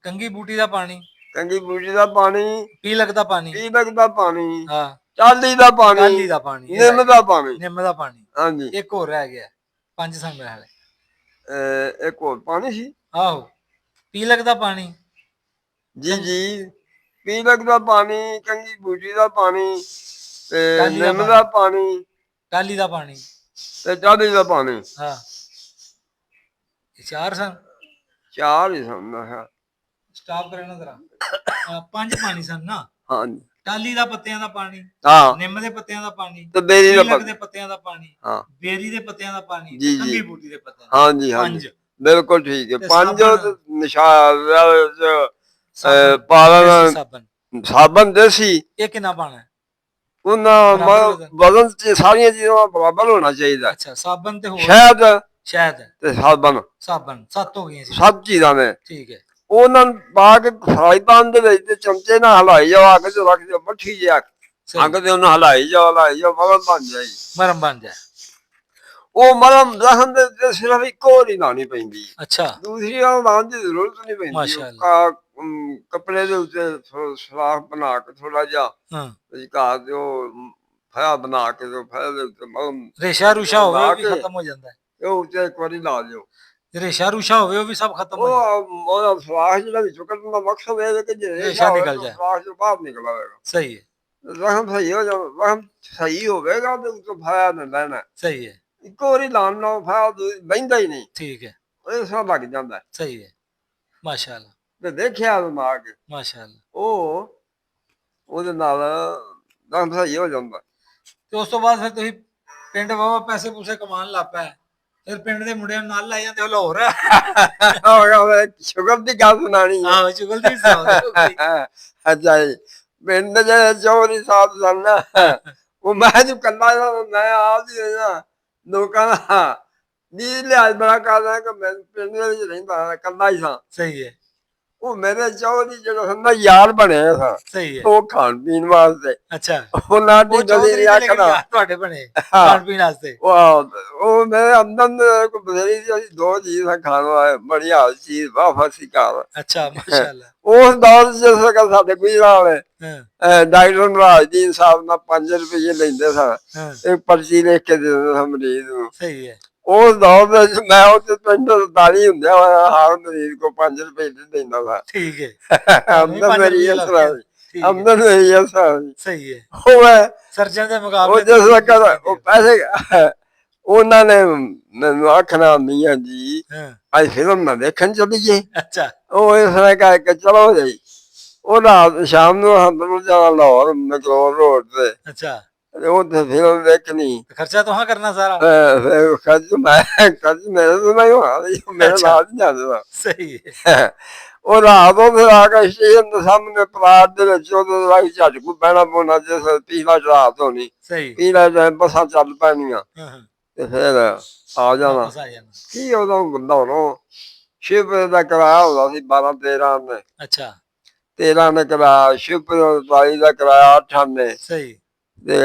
ਕੰਗੀ ਬੂਟੀ ਦਾ ਪਾਣੀ, ਕੰਗੀ ਬੂਟੀ ਦਾ ਪਾਣੀ, ਪੀਲਕ ਦਾ ਪਾਣੀ, ਪੀਲਕ ਦਾ ਪਾਣੀ, ਹਾਂ ਚਾਲੀ ਦਾ ਪਾਣੀ, ਕਾਲੀ ਦਾ ਪਾਣੀ, ਨਿੰਮ ਦਾ ਪਾਣੀ, ਨਿੰਮ ਦਾ ਪਾਣੀ, ਹਾਂਜੀ ਇੱਕ ਹੋਰ ਰਹਿ ਗਿਆ 5 ਸਾਲ ਮੇਰੇ ਹਾਲੇ। ਇੱਕ ਹੋਰ ਪਾਣੀ ਸੀ ਆਹੋ ਪੀਲਕ ਦਾ ਪਾਣੀ, ਜੀ ਜੀ, ਪੀਲਕ ਦਾ ਪਾਣੀ, ਕੰਗੀ ਬੂਟੀ ਦਾ ਪਾਣੀ ਤੇ ਟਾਹਲੀ ਦਾ ਨਿੰਮ ਦਾ ਪਾਣੀ ਟਾਹਲੀ ਦਾ ਪਾਣੀ ਤੇ ਚਾਲੀ ਦਾ ਪਾਣੀ। ਹਾਂ ਇਹ 4 ਸਨ। 4 ਹੀ ਸਮਝਦਾ ਹੈ। ਸਟਾਪ ਕਰਨਾ ਜ਼ਰਾ। 5 ਪਾਣੀ ਸਨ ਨਾ? ਹਾਂਜੀ ਟਾਹਲੀ ਦਾ ਪੱਤਿਆਂ ਦਾ ਪਾਣੀ, ਹਾਂ ਨਿੰਮ ਦੇ ਪੱਤਿਆਂ ਦਾ ਪਾਣੀ, ਤੇ ਬੇਰੀ ਦਾ ਪੀਲਕ ਦੇ ਪੱਤਿਆਂ ਦਾ ਪਾਣੀ, ਹਾਂ ਬੇਰੀ ਦੇ ਪੱਤਿਆਂ ਦਾ ਪਾਣੀ, ਜੀ, ਕੰਗੀ ਜੀ। ਬੂਟੀ ਦੇ ਪੱਤਿਆਂ ਦਾ। ਹਾਂਜੀ ਹਾਂਜੀ 5 ਬਿਲਕੁਲ ਠੀਕ ਹੈ। ਤੇ 5 ਸਾਬਣ? ਨਿਸ਼ਾਨ ਸਾਬਣ, ਪਾਲਣਾ ਦੇਸੀ ਸਾਬਣ, ਸਾਬਣ ਦੇਸੀ, ਇਹ ਕਿੰਨਾ ਪਾਣਾ ਹੈ? ਉਹਨਾਂ ਬਰਾਬਰ ਵਜ਼ਨ ਚ ਸਾਰੀਆਂ ਚੀਜ਼ਾਂ ਬਰਾਬਰ ਹੋਣਾ ਚਾਹੀਦਾ। ਅੱਛਾ ਸਾਬਣ ਤੇ ਹੋਰ ਸ਼ਹਿਦ ਸ਼ਹਿਦ ਤੇ ਸਾਬਣ, ਸਾਬਣ 7 ਹੋ ਗਈਆਂ ਸੀ। ਸਭ ਚੀਜ਼ਾਂ ਨੇ ਠੀਕ ਹੈ ਉਹਨਾਂ ਨੂੰ ਪਾ ਕੇ ਫਰਾਈ ਪੈਨ ਦੇ ਵਿੱਚ ਤੇ ਚਮਚੇ ਨਾਲ ਹਲਾਈ ਜਾਓ, ਅੱਗ ਤੇ ਰੱਖ ਦਿਓ ਮੱਠੀ ਜਿਹਾ, ਅੱਗ ਤੇ ਉਹਨੂੰ ਹਲਾਈ ਜਾਓ ਮਰਮ ਬਣ ਜਾਏਗੀ। ਮਰਮ ਬਣ ਜਾਏ। ਉਹ ਮਰਮ ਜ਼ਖਮ ਦੇ ਉੱਤੇ ਸਿਰਫ ਇੱਕੋ ਵਾਰੀ ਲਾਉਣੀ ਪੈਂਦੀ। ਅੱਛਾ ਦੂਸਰੀ ਵਾਰ ਲਾਉਣ ਦੀ ਜ਼ਰੂਰਤ ਨਹੀਂ ਪੈਂਦੀ। ਮਾਸ਼ਾਅੱਲਾ। ਕੱਪੜੇ ਦੇ ਉੱਤੇ ਸਲਾਖ ਬਣਾ ਕੇ ਥੋੜਾ ਜਿਹਾ ਹਾਂ ਘਰ ਦੇ ਉਹ ਫਇਆ ਬਣਾ ਕੇ ਤੇ ਫਇਆ ਦੇ ਉੱਤੇ ਮਰਮ ਰੇਸ਼ਾ ਰੂਸ਼ਾ ਹੋਵੇ ਲਾ ਉਹ ਵੀ ਕੇ ਖਤਮ ਹੋ ਜਾਂਦਾ ਹੈ। ਤੇ ਉਹ ਉੱਤੇ ਇੱਕ ਵਾਰੀ ਲਾ ਦਿਓ। ਰੇਸ਼ਾ ਰੂਸ਼ਾ ਹੋਵੇ ਉਹ ਵੀ ਸਭ ਖਤਮ ਹੋ ਜਾਂਦਾ। ਉਹਦਾ ਸਲਾਖ ਜਿਹੜਾ ਵਿੱਚੋਂ ਕੱਢਣ ਦਾ ਮਕਸਦ ਇਹ ਹੈ ਕਿ ਜੇ ਰੇਸ਼ਾ ਨਿਕਲ ਜਾਏ, ਸਲਾਖ ਚੋਂ ਬਾਹਰ ਨਿਕਲ ਆਵੇਗਾ। ਸਹੀ ਹੈ ਜ਼ਖਮ ਸਹੀ ਹੋ ਜਾਵੇ, ਜ਼ਖਮ ਸਹੀ ਹੋਵੇਗਾ ਤੇ ਉੱਤੋਂ ਫਾਇਆ ਨਾ ਲੈਣਾ। ਸਹੀ ਹੈ ਇੱਕੋ ਵਾਰੀ ਲਾਉਣ ਨਾਲ ਫਾਇਆ ਬਹਿੰਦਾ ਹੀ ਨਹੀਂ, ਠੀਕ ਹੈ ਇਸ ਤਰ੍ਹਾਂ ਲੱਗ ਜਾਂਦਾ। ਸਹੀ ਹੈ ਮਾਸ਼ਾਅੱਲਾ ਤੇ ਦੇਖਿਆ ਦਿਮਾਗ ਮਾਸ਼ਾਅੱਲਾ। ਉਹ ਉਹਦੇ ਨਾਲ ਜ਼ਖਮ ਸਹੀ ਹੋ ਜਾਂਦਾ। ਤੇ ਉਸ ਤੋਂ ਬਾਅਦ ਫਿਰ ਤੁਸੀਂ ਪਿੰਡ ਵਾਵਾ ਪੈਸੇ ਪੂਸੇ ਕਮਾਉਣ ਲੱਗ ਪਏ, ਫਿਰ ਪਿੰਡ ਦੇ ਮੁੰਡਿਆਂ ਨੂੰ ਨਾਲ ਲੈ ਜਾਂਦੇ ਹੋ ਲਾਹੌਰ? ਸ਼ੁਗਰ ਦੀ ਗੱਲ ਸੁਣਾਣੀ ਆਹੋ ਚੁਗਲ ਦੀ ਸੁਣਾਓ। ਅੱਛਾ ਜੀ, ਪਿੰਡ ਜਿਹੜੇ ਚੌਧਰੀ ਸਾਹਿਬ ਸਨ ਉਹ ਮੈਂ ਜੋ ਕੱਲਾ ਮੈਂ ਆਪ ਹੀ ਨਾ ਲੋਕਾਂ ਦਾ ਨੀ ਲਿਹਾਜ਼ ਬੜਾ ਕਰਦਾ ਕਿ ਮੈਂ ਪਿੰਡ ਦੇ ਵਿੱਚ ਰਹਿੰਦਾ ਕੱਲਾ ਹੀ ਸਾਂ। ਸਹੀ ਹੈ। ਉਹ ਮੇਰੇ ਚੌਧਰੀ ਜਿਹੜਾ ਹੁੰਦਾ ਯਾਰ ਬਣਿਆ ਸਾਂ ਸਹੀ ਹੈ। ਉਹ ਖਾਣ ਪੀਣ ਵਾਸਤੇ ਅੱਛਾ, ਉਹਨਾਂ ਦੀ ਉਹ ਗਲੀ ਚੌਧਰੀ ਨਹੀਂ ਤੇ ਲੇਕਿਨ ਆਖਣਾ। ਯਾਰ ਤੁਹਾਡੇ ਬਣੇ ਹਾਂ ਖਾਣ ਪੀਣ ਵਾਸਤੇ। ਉਹ ਮੇਰੇ ਅੰਦਰ ਕੋਈ ਬਥੇਰੀ ਸੀ ਅਸੀਂ ਦੋ ਚੀਜ਼ ਖਾਣ ਵਾਲੇ ਬੜੀ ਹਾਲ ਚੀਜ਼ ਵਾਹ ਫਸੀ ਘਰ। ਅੱਛਾ, ਮਾਸ਼ਾਅੱਲਾ। ਉਸ ਦੌਰ ਚ ਜਿਸ ਵਕਤ ਸਾਡੇ ਗੁਜਰਾਂ ਵਾਲੇ ਹਾਂ ਡਾਕਟਰ ਨਰਾਜ ਸਾਹਿਬ ਨਾਲ 5 ਰੁਪਏ ਲੈਂਦੇ ਸਨ, ਹਾਂ। ਇੱਕ ਪਰਚੀ ਲਿਖ ਕੇ ਦੇ ਦਿੰਦੇ ਸਨ ਮਰੀਜ਼ ਨੂੰ। ਸਹੀ ਹੈ। ਉਸ ਦੌਰ ਵਿੱਚ ਮੈਂ ਉੱਥੇ ਪਿੰਡ 47 ਹੁੰਦਿਆਂ ਹੋਇਆ ਹਰ ਮਰੀਜ਼ ਕੋ 5 ਰੁਪਏ ਦਿੰਦਾ ਸਾਂ। ਠੀਕ ਹੈ। ਹੁਣ ਵੀ ਆਮਦਨ 5 ਮੇਰੀ ਰੁਪਏ ਇਸ ਤਰ੍ਹਾਂ ਲੱਗਦੇ। ਸੀ, ਠੀਕ ਹੈ। ਆਮਦਨ ਮੇਰੀ ਇਸ ਤਰ੍ਹਾਂ ਸੀ। ਸਹੀ ਹੈ। ਉਹ ਮੈਂ ਸਰਜਨ ਦੇ ਉਹ ਮੁਕਾਬਲੇ ਜਿਸ ਤੁਸੀਂ ਫੀਸ ਵਕਤ ਲੈਂਦੇ ਉਹ ਹੋ। ਪੈਸੇ ਉਹਨਾਂ ਨੇ ਮੈਨੂੰ ਆਖਣਾ ਮੀਆਂ ਜੀ ਹਾਂ। ਅੱਜ ਫਿਲਮ ਨਾ ਦੇਖਣ ਚੱਲੀਏ। ਅੱਛਾ। ਉਹ ਇਸ ਤਰ੍ਹਾਂ ਕਰਕੇ ਚਲੋ ਜੀ। ਉਹ ਰਾਤ ਸ਼ਾਮ ਨੂੰ ਸਾਨੂੰ ਜਾਣਾ ਲਾਹੌਰ ਮੈਕਲੋਰ ਰੋਡ ਤੇ ਅੱਛਾ, ਉੱਥੇ ਫਿਲਮ ਦੇਖਣੀ। ਤੇ ਖਰਚਾ ਤੁਹਾਂ ਕਰਨਾ ਸਾਰਾ। ਫਿਰ ਖਰਚ ਮੇਰੇ ਤੋਂ ਨਹੀਂ ਹੋਣਾ ਸੀ, ਮੇਰੇ ਅੱਛਾ। ਨਾਲ ਨਹੀਂ ਜਾਂਦਾ। ਸਹੀ ਹੈ। ਉਹ ਰਾਤ ਉਹ ਫਿਰ ਆ ਕੇ ਸਟੇਸ਼ਨ ਦੇ ਸਾਹਮਣੇ ਪਲਾਟ ਦੇ ਵਿੱਚ ਉਹਦੇ ਰਾਹੀਂ ਝੱਟ ਕੋ ਬਹਿਣਾ ਪਉਣਾ ਜਿਸ ਪਿਛਲਾ ਰਾਤ ਹੋਣੀ ਸਹੀ। ਪਿਛਲਾ ਬੱਸਾਂ ਚੱਲ ਪੈਣੀਆਂ ਹਾਂ ਹਾਂ। ਤੇ ਫਿਰ ਆ ਜਾਣਾ। ਵਾਪਸ ਆ ਜਾਣਾ। ਕੀ ਉਦੋਂ ਦੌੜੋਂ 6 ਰੁਪਏ ਦਾ ਕਿਰਾਇਆ ਹੁੰਦਾ ਸੀ 12-13 ਨੇ। ਅੱਛਾ। 13 ਨੇ ਕਿਰਾਇਆ, ਸ਼ਿਵਪੁਰੀ ਦਾ ਕਿਰਾਇਆ 8 ਨੇ ਸਹੀ। ਤੇ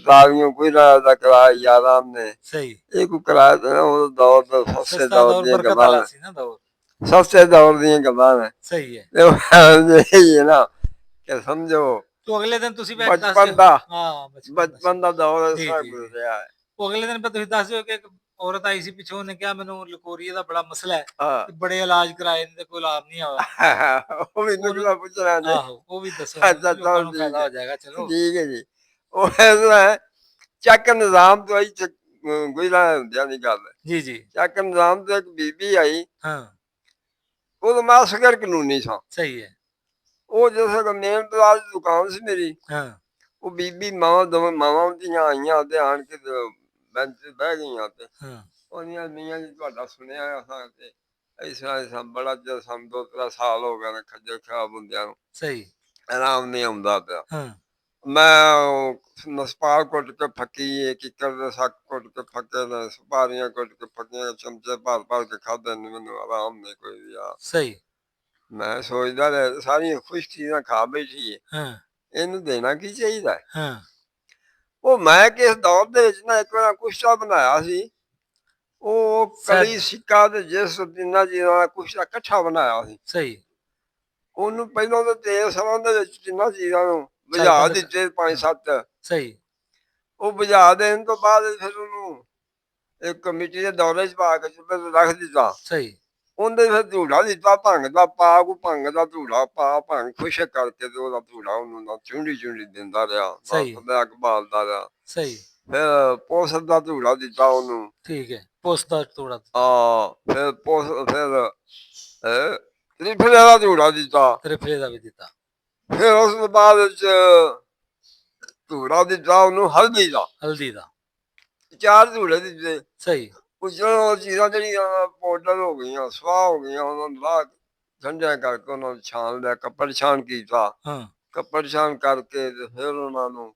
ਤਾਲੀਆਂ ਗੁਜਰਾਂ ਦਾ ਕਿਰਾਇਆ 11 ਨੇ। ਸਹੀ। ਇਹ ਕੋਈ ਕਿਰਾਇਆ ਤੇ ਉਹ ਦੌਰ ਦਾ ਸਸਤੇ ਸਸਤਾ ਦੌਰ ਦੌਰ ਦੀਆਂ ਬਰਕਤ ਗੱਲਾਂ ਵਾਲਾ ਨੇ, ਸੀ ਨਾ ਦੌਰ। ਸਸਤੇ ਦੌਰ ਦੀਆਂ ਗੱਲਾਂ ਨੇ। ਸਹੀ ਹੈ। ਤੇ ਉਹ ਇਹ ਨਾ ਕਿ ਸਮਝੋ तो अगले दिन ਤੁਸੀਂ ਵਿੱਚ ਦੱਸਦੇ ਬਚਪਨ ਹੋ। ਦਾ ਹਾਂ ਬਚਪਨ ਦਾ ਦੌਰ ਇਸ ਜੀ ਤਰ੍ਹਾਂ ਜੀ ਜੀ। ਗੁਜ਼ਰਿਆ ਹੈ। ਉਹ ਅਗਲੇ ਦਿਨ ਫਿਰ ਤੁਸੀਂ ਦੱਸਦੇ ਹੋ ਕਿ ਇੱਕ ਔਰਤ ਆਈ ਸੀ ਪਿੱਛੋਂ, ਉਹਨੇ ਕਿਹਾ ਮੈਨੂੰ ਲਕੋਰੀਏ ਦਾ ਬੜਾ ਮਸਲਾ ਹੈ ਹਾਂ ਤੇ ਬੜੇ ਇਲਾਜ ਕਰਾਏ ਨੇ ਤੇ ਕੋਈ ਲਾਭ ਨਹੀਂ ਆਇਆ। ਉਹ ਮੈਨੂੰ ਉਹਨੂੰ ਕਿਹੜਾ ਪੁੱਛਣਾ ਨੇ। ਆਹੋ ਉਹ ਵੀ ਦੱਸੋ ਮੈਨੂੰ ਅੱਛਾ ਵੀ ਲੋਕਾਂ ਚਲ ਨੂੰ ਠੀਕ ਫਾਇਦਾ ਹੈ, ਹੋ ਜਾਏਗਾ। ਚਲੋ ਠੀਕ ਹੈ ਜੀ। ਉਹ ਇਸ ਤਰ੍ਹਾਂ ਹੈ ਚੱਕ ਨਿਜ਼ਾਮ ਤੋਂ ਇੱਥੇ ਗੁਜਰਾਂ ਹੁੰਦਿਆਂ ਦੀ ਗੱਲ ਹੈ। ਜੀ ਜੀ। ਚੱਕ ਨਿਜ਼ਾਮ ਤੋਂ ਇੱਕ ਬੀਬੀ ਆਈ, ਹਾਂ ਉਦੋਂ ਮੈਂ ਅਸਗਰ ਕਾਨੂੰਨੀ ਸਾਂ। ਸਹੀ ਹੈ। ਉਹ ਜਿਸ ਮੇਨ ਬਾਜ਼ਾਰ ਦੀ ਦੁਕਾਨ ਸੀ ਮੇਰੀ, ਹਾਂ ਉਹ ਬੀਬੀ ਮਾਵਾਂ ਦੋਵੇਂ ਮਾਵਾਂ ਦੀਆਂ ਆਈਆਂ ਤੇ ਆਣ ਕੇ ਬੈਂਚ ਤੇ ਬਹਿ ਗਈਆਂ ਤੇ ਹਾਂ ਉਹਦੀਆਂ ਮੀਆਂ ਜੀ ਤੁਹਾਡਾ ਸੁਣਿਆ ਅਸਾਂ ਤੇ ਇਸ ਤਰ੍ਹਾਂ ਬੜਾ ਚਿਰ ਸਾਨੂੰ 2-3 ਸਾਲ ਹੋ ਗਏ ਨੇ ਖੱਜਲ ਖਰਾਬ ਹੁੰਦਿਆਂ ਨੂੰ, ਸਹੀ। ਆਰਾਮ ਨਹੀਂ ਆਉਂਦਾ ਪਿਆ। ਹਾਂ ਮੈਂ ਨਸਪਾਲ ਕੁੱਟ ਕੇ ਫੱਕੀ, ਕਿੱਕਰ ਦੇ ਸੱਕ ਕੁੱਟ ਕੇ ਫੱਕੇ ਨੇ, ਸੁਪਾਰੀਆਂ ਕੁੱਟ ਕੇ ਫੱਕੀਆਂ, ਚਮਚੇ ਭਰ ਭਰ ਕੇ ਖਾਧੇ ਨੇ, ਮੈਨੂੰ ਆਰਾਮ ਨਹੀਂ ਕੋਈ ਵੀ ਆ। ਸਹੀ। ਮੈਂ ਸੋਚਦਾ ਰਿਹਾ ਸਾਰੀਆਂ ਖੁਸ਼ ਚੀਜ਼ਾਂ ਖਾ ਬੈਠੀ ਹੈ, ਹਾਂ ਇਹਨੂੰ ਦੇਣਾ ਕੀ ਚਾਹੀਦਾ। ਹਾਂ। ਉਹ ਮੈਂ ਕਿਸ ਦੌਰ ਦੇ ਵਿੱਚ ਨਾ ਇੱਕ ਵਾਰ ਕੁਸ਼ਤਾ ਬਣਾਇਆ ਸੀ, ਉਹ ਸੈਦ ਕਲੀ ਸਿੱਕਾ ਤੇ ਜਿਸ ਤਿੰਨਾਂ ਚੀਜ਼ਾਂ ਦਾ ਕੁਸ਼ਤਾ ਇਕੱਠਾ ਬਣਾਇਆ ਸੀ। ਸਹੀ। ਉਹਨੂੰ ਪਹਿਲਾਂ ਤਾਂ ਤੇਲ ਸਰੋਂ ਦੇ ਵਿੱਚ ਤਿੰਨਾਂ ਚੀਜ਼ਾਂ ਨੂੰ ਚੱਲ ਬੁਝਾ ਪੈਂਦੇ ਦਿੱਤੇ ਹਾਂ 5-7। ਸਹੀ। ਉਹ ਬੁਝਾ ਦੇਣ ਤੋਂ ਬਾਅਦ ਫਿਰ ਉਹਨੂੰ ਇੱਕ ਮਿੱਟੀ ਦੇ ਦੌਰੇ 'ਚ ਪਾ ਕੇ ਚੁੱਲ੍ਹੇ ਤੇ ਰੱਖ ਦਿੱਤਾ। ਸਹੀ। ਉਹਦੇ ਫਿਰ ਧੂੜਾ ਦਿੱਤਾ ਭੰਗ ਦਾ ਪਾ, ਕੋਈ ਭੰਗ ਦਾ ਧੂੜਾ ਪਾ, ਭੰਗ ਖੁਸ਼ਕ ਕਰਕੇ ਤੇ ਉਹਦਾ ਧੂੜਾ ਉਹਨੂੰ ਚੁੰਡੀ ਚੁੰਡੀ ਦਿੰਦਾ ਰਿਹਾ, ਸਹੀ। ਬਸ ਅੱਗ ਬਾਲਦਾ ਰਿਹਾ। ਸਹੀ। ਫਿਰ ਪੋਸਤ ਦਾ ਧੂੜਾ ਦਿੱਤਾ ਉਹਨੂੰ। ਠੀਕ ਹੈ, ਪੁਲਿਸ ਦਾ ਤੋੜਾ ਦਿੱਤਾ। ਹਾਂ ਫਿਰ ਫਿਰ ਤ੍ਰਿਫਲੇ ਦਾ ਧੂੜਾ ਦਿੱਤਾ। ਤ੍ਰਿਫਲੇ ਦਾ ਵੀ ਦਿੱਤਾ। ਫਿਰ ਉਸ ਤੋਂ ਬਾਅਦ ਵਿੱਚ ਧੂੜਾ ਦਿੱਤਾ ਉਹਨੂੰ ਹਲਦੀ ਦਾ। ਹਲਦੀ ਦਾ। 4 ਧੂੜੇ ਦਿੱਤੇ। ਸਹੀ। ਉਹ ਚੀਜ਼ਾਂ ਜਿਹੜੀਆਂ ਪਾਊਡਰ ਹੋ ਗਈਆਂ, ਸਵਾਹ ਹੋ ਗਈਆਂ, ਉਹਨਾਂ ਨੂੰ ਲਾ ਠੰਡਿਆਂ ਕਰਕੇ ਉਹਨਾਂ ਨੂੰ ਛਾਣ ਲਿਆ, ਕੱਪੜ ਛਾਣ ਕੀਤਾ। ਹਾਂ ਕੱਪੜ ਛਾਣ ਕਰਕੇ ਤੇ ਫਿਰ ਉਹਨਾਂ ਨੂੰ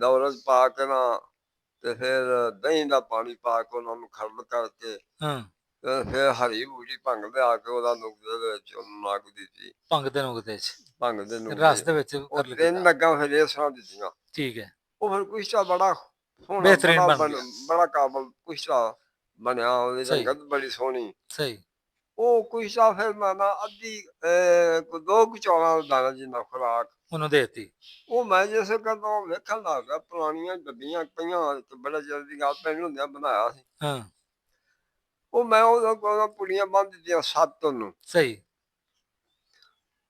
ਦੌਰੇ 'ਚ ਪਾ ਕੇ ਨਾ ਤੇ ਫਿਰ ਦਹੀਂ ਦਾ ਪਾਣੀ ਪਾ ਕੇ ਉਹਨਾਂ ਨੂੰ ਖਰਲ ਕਰਕੇ ਹਾਂ ਤੇ ਫਿਰ ਹਰੀ ਬੂਟੀ ਭੰਗ ਲਿਆ ਕੇ ਉਹਦਾ ਨੁਕਤੇ ਦੇ ਵਿੱਚ ਉਹਨੂੰ ਨੱਕ ਦਿੱਤੀ। ਭੰਗ ਦੇ ਨੁਕਤੇ 'ਚ ਭੰਗ ਦੇ ਰਸ ਨੁਕਤੇ ਦੇ ਵਿੱਚ ਉਹ ਕਰ 3 ਦਿੱਤਾ। ਲੱਗਾ ਫਿਰ ਇਸ ਤਰ੍ਹਾਂ ਦਿੱਤੀਆਂ। ਠੀਕ ਹੈ। ਉਹ ਫਿਰ ਕੁਸ਼ਤਾ ਬੜਾ ਸੋਹਣਾ, ਬਿਹਤਰੀਨ ਬਣ ਗਿਆ। ਬੜਾ ਕਾਬਲ ਕੁਸ਼ਤਾ ਬਣਿਆ, ਉਹਦੀ ਸਹੀ। ਰੰਗਤ ਬੜੀ ਸੋਹਣੀ। ਸਹੀ। ਉਹ ਕੁਸ਼ਤਾ ਫਿਰ ਮੈਂ ਨਾ ਅੱਧੀ 2 ਕੁ ਚੌਲਾਂ ਦਾ ਦਾਣਾ ਜਿੰਨਾ ਖੁਰਾਕ ਉਹਨੂੰ ਦੇਤੀ। ਉਹ ਮੈਂ ਜਿਸ ਕਦੋਂ ਵੇਖਣ ਲੱਗ ਗਿਆ, ਪੁਰਾਣੀਆਂ ਡੱਬੀਆਂ ਪਈਆਂ ਬੜਾ ਚਿਰ ਦੀ ਗੱਲ ਪਿੰਡ ਹੁੰਦਿਆਂ ਬਣਾਇਆ ਸੀ। ਹਾਂ ਉਹ ਮੈਂ ਉਹਦਾ ਪੁੜੀਆਂ ਬੰਨ ਦਿੱਤੀਆਂ 7 ਉਹਨੂੰ। ਸਹੀ।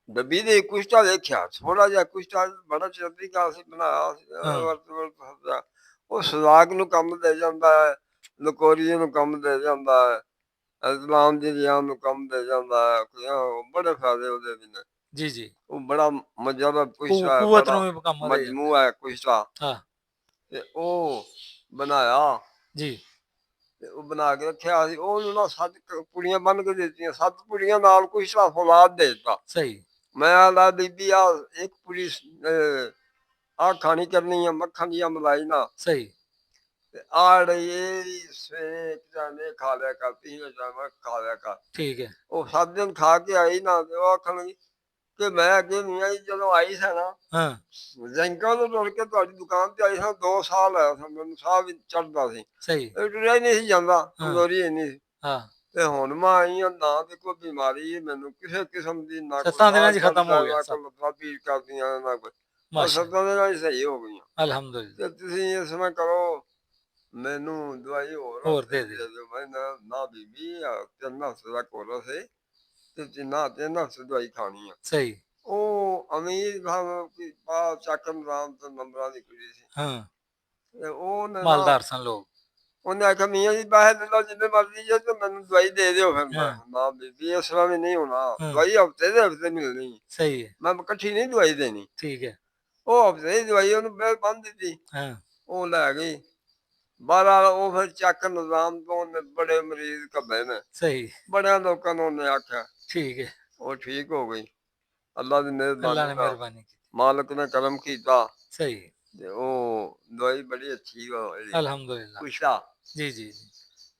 ਡੱਬੀ ਦੇ ਕੁਸ਼ਤਾ ਦੇਖਿਆ, ਥੋੜਾ ਜਿਹਾ ਕੁਸ਼ਤਾ ਬੜਾ ਚਿਰ ਦੀ ਗੱਲ ਸੀ ਬਣਾਇਆ ਸੀ। ਹਾਂ ਉਹ ਸੁਰਾਗ ਨੂੰ ਕੰਮ ਦੇ ਜਾਂਦਾ ਹੈ, ਲਕੋਰੀਏ ਨੂੰ ਕੰਮ ਦੇ ਜਾਂਦਾ ਹੈ, ਇਸਲਾਮ ਦੀ ਰਿਆ ਨੂੰ ਕੰਮ ਦੇ ਜਾਂਦਾ ਹੈ। ਬੜੇ ਫਾਇਦੇ ਉਹਦੇ ਵੀ ਨੇ। ਜੀ ਜੀ। ਉਹ ਬੜਾ ਮਜ਼ਾ ਕੁਸ਼ਤਾ ਹੈ, ਕੂਵਤ ਨੂੰ ਬੜਾ ਵੀ ਕੰਮ ਦੇ ਜਾਂਦਾ। ਮਜਮੂਆ ਹੈ ਕੁਸ਼ਤਾ। ਹਾਂ ਤੇ ਉਹ ਬਣਾਇਆ ਜੀ। ਤੇ ਉਹ ਬਣਾ ਕੇ ਰੱਖਿਆ ਸੀ। ਉਹਨੂੰ ਨਾ 7 ਪੁੜੀਆਂ ਬੰਨ ਕੇ ਦਿੱਤੀਆਂ, 7 ਪੁੜੀਆਂ ਨਾਲ ਕੁਸ਼ਤਾ ਫੌਲਾਦ ਦੇ ਦਿੱਤਾ। ਸਹੀ। ਮੈਂ ਆਲਾ ਬੀਬੀ ਆ ਇੱਕ ਪੁੜੀ ਆ ਖਾਣੀ ਕਰਨੀ ਆ ਮੱਖਣ ਦੀ ਮਲਾਈ ਨਾਲ सही ਤੇ ਆ ਜਿਹੜੀ ਇਹ ਸਵੇਰੇ ਜਾਣੇ ਖਾ ਲਿਆ ਕਰ ਪੀਣੇ ਜਾਣਾ ਖਾ ਲਿਆ ਕਰ ठीक है ਉਹ 7 ਦਿਨ ਖਾ ਕੇ ਆਈ ਨਾ ਤੇ ਉਹ ਆਖਣ ਕਿ ਮੈਂ ਅੱਗੇ ਨਹੀਂ ਆਈ ਜਦੋਂ ਆਈ ਸੀ ਨਾ हाँ ਜੈਂਕਾਂ ਤੋਂ ਤੁਰ ਕੇ ਤੁਹਾਡੀ ਦੁਕਾਨ ਤੇ ਆਈ ਸਾਂ 2 ਸਾਲ ਆਇਆ ਸਾਂ ਮੈਨੂੰ ਸਾਹ ਵੀ ਚੜਦਾ ਸੀ सही ਇਹ ਟੁਰਿਆ ਹੀ ਨਹੀਂ ਸੀ ਜਾਂਦਾ हाँ ਕਮਜ਼ੋਰੀ ਇੰਨੀ ਸੀ हाँ ਤੇ ਹੁਣ ਮੈਂ ਆਈ ਹਾਂ ਨਾ ਤੇ ਕੋਈ ਬਿਮਾਰੀ ਮੈਨੂੰ ਕਿਸੇ ਕਿਸਮ ਦੀ ਨਾ ਕੋਈ 7 ਸਾਹ दिनों च खत्म ਚੜਦਾ हो गया ਨਾ सब ਕੋਈ ਲੱਤਾਂ ਪੀੜ ਕਰਦੀਆਂ ਨਾ ਕੋਈ ਉਹ माशा 7 ਦਿਨਾਂ ਹੀ ਸਹੀ ਹੋ ਗਈਆਂ अल्हम्दुलिल्लाह ਤੇ ਤੁਸੀਂ ਇਸ ਤਰ੍ਹਾਂ ਕਰੋ ਮੈਨੂੰ ਦਵਾਈ ਹੋਰ और ਹਫ਼ਤੇ दे ਦੀ दे ਦੇ ਦਿਓ ਮੈਂ ਨਾ ਬੀਬੀ 3 ਹਫ਼ਤੇ ਦਾ ਕੋਰਸ ਹੈ ਤੇ ਜਿੰਨਾ 3 ਹਫ਼ਤੇ ਦਵਾਈ ਖਾਣੀ ਆ सही ਉਹ ਅਮੀਰ ਖਾਨ ਕੀ ਬਾਹਰ ਚੱਕਮ ਰਾਮ ਤੋਂ ਨੰਬਰਾਂ ਦੀ ਕੁੜੀ ਸੀ हाँ ਤੇ ਉਹਨੇ ਨਾ मालदार सन लोग ਉਹਨੇ ਆਖਿਆ ਮੀਆਂ ਜੀ ਪੈਸੇ ਦੇ ਲਓ ਜਿੰਨੇ ਮਰਜ਼ੀ ਜੇ ਤੇ ਮੈਨੂੰ ਦਵਾਈ ਦੇ ਦਿਓ ਫਿਰ ਮੈਂ हाँ ਨਾ ਬੀਬੀ ਇਸ ਤਰ੍ਹਾਂ ਵੀ ਨਹੀਂ ਹੋਣਾ हाँ ਦਵਾਈ ਹਫ਼ਤੇ ਦੇ ਹਫ਼ਤੇ ਮਿਲਣੀ सही है ਮੈਂ ਇਕੱਠੀ ਨਹੀਂ ਦਵਾਈ ਦੇਣੀ ठीक है ਉਹ ਹਫ਼ਤੇ ਦੀ ਦਵਾਈ ਉਹਨੂੰ ਮੈਂ ਬੰਨ ਦਿੱਤੀ हाँ ਉਹ ਲੈ ਗਈ ਬਾਹਰ ਉਹ ਫਿਰ ਚੱਕ ਨਿਜ਼ਾਮ ਤੋਂ ਉਹਨੇ ਬੜੇ ਮਰੀਜ਼ ਕੱਢੇ ਨੇ सही ਬੜਿਆਂ ਲੋਕਾਂ ਨੂੰ ਉਹਨੇ ਆਖਿਆ ठीक है ਉਹ ਠੀਕ ਹੋ ਗਈ ਅੱਲਾ ਦੀ अल्लाह ਮਿਹਰਬਾਨੀ ने ਨਾਲ मेहरबानी की ਮਾਲਕ ਨੇ ਕਰਮ ਕੀਤਾ सही ਤੇ ਉਹ ਦਵਾਈ ਬੜੀ ਅੱਛੀ ਹੋਈ अल्हम्दुलिल्लाह ਕੁਸ਼ਤਾ जी जी जी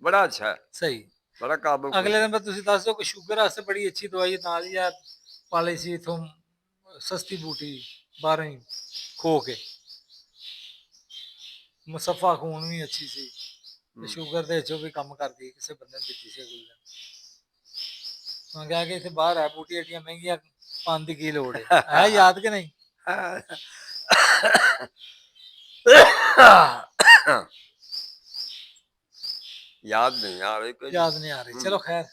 ਬੜਾ ਅੱਛਾ ਹੈ सही ਬੜਾ ਕਾਬਲ ਅਗਲੇ ਕੁਸ਼ਤਾ ਦਿਨ ਤੁਸੀਂ ਦੱਸ ਦਿਓ ਕਿ ਸ਼ੂਗਰ ਵਾਸਤੇ ਬੜੀ ਅੱਛੀ ਦਵਾਈ ਨਾਲ ਹੀ ਆ ਪਾਲੀ ਸੀ ਇਥੋਂ ਸਸਤੀ ਬੂਟੀ ਬਾਹਰੋਂ ਹੀ ਖੋ ਕੇ ਮੁਸੱਫਾ ਖੂਨ ਵੀ ਅੱਛੀ ਸੀ ਤੇ ਸ਼ੂਗਰ ਦੇ ਵਿੱਚੋਂ ਵੀ ਕੰਮ ਕਰਦੀ ਕਿਸੇ ਬੰਦੇ ਨੇ ਦਿੱਤੀ ਸੀ ਅਗਲੇ ਦਿਨ ਮੈਂ ਕਿਹਾ ਕਿ ਇੱਥੇ ਬਾਹਰ ਹੈ ਬੂਟੀ ਏਡੀਆਂ ਮਹਿੰਗੀਆਂ ਪਾਉਣ ਦੀ ਕੀ ਲੋੜ ਹੈ ਯਾਦ ਕਿ ਨਹੀਂ ਯਾਦ ਨਹੀਂ ਆ ਰਹੀ ਕੋਈ ਯਾਦ ਨਹੀਂ ਆ ਰਹੀ ਚਲੋ ਖੈਰ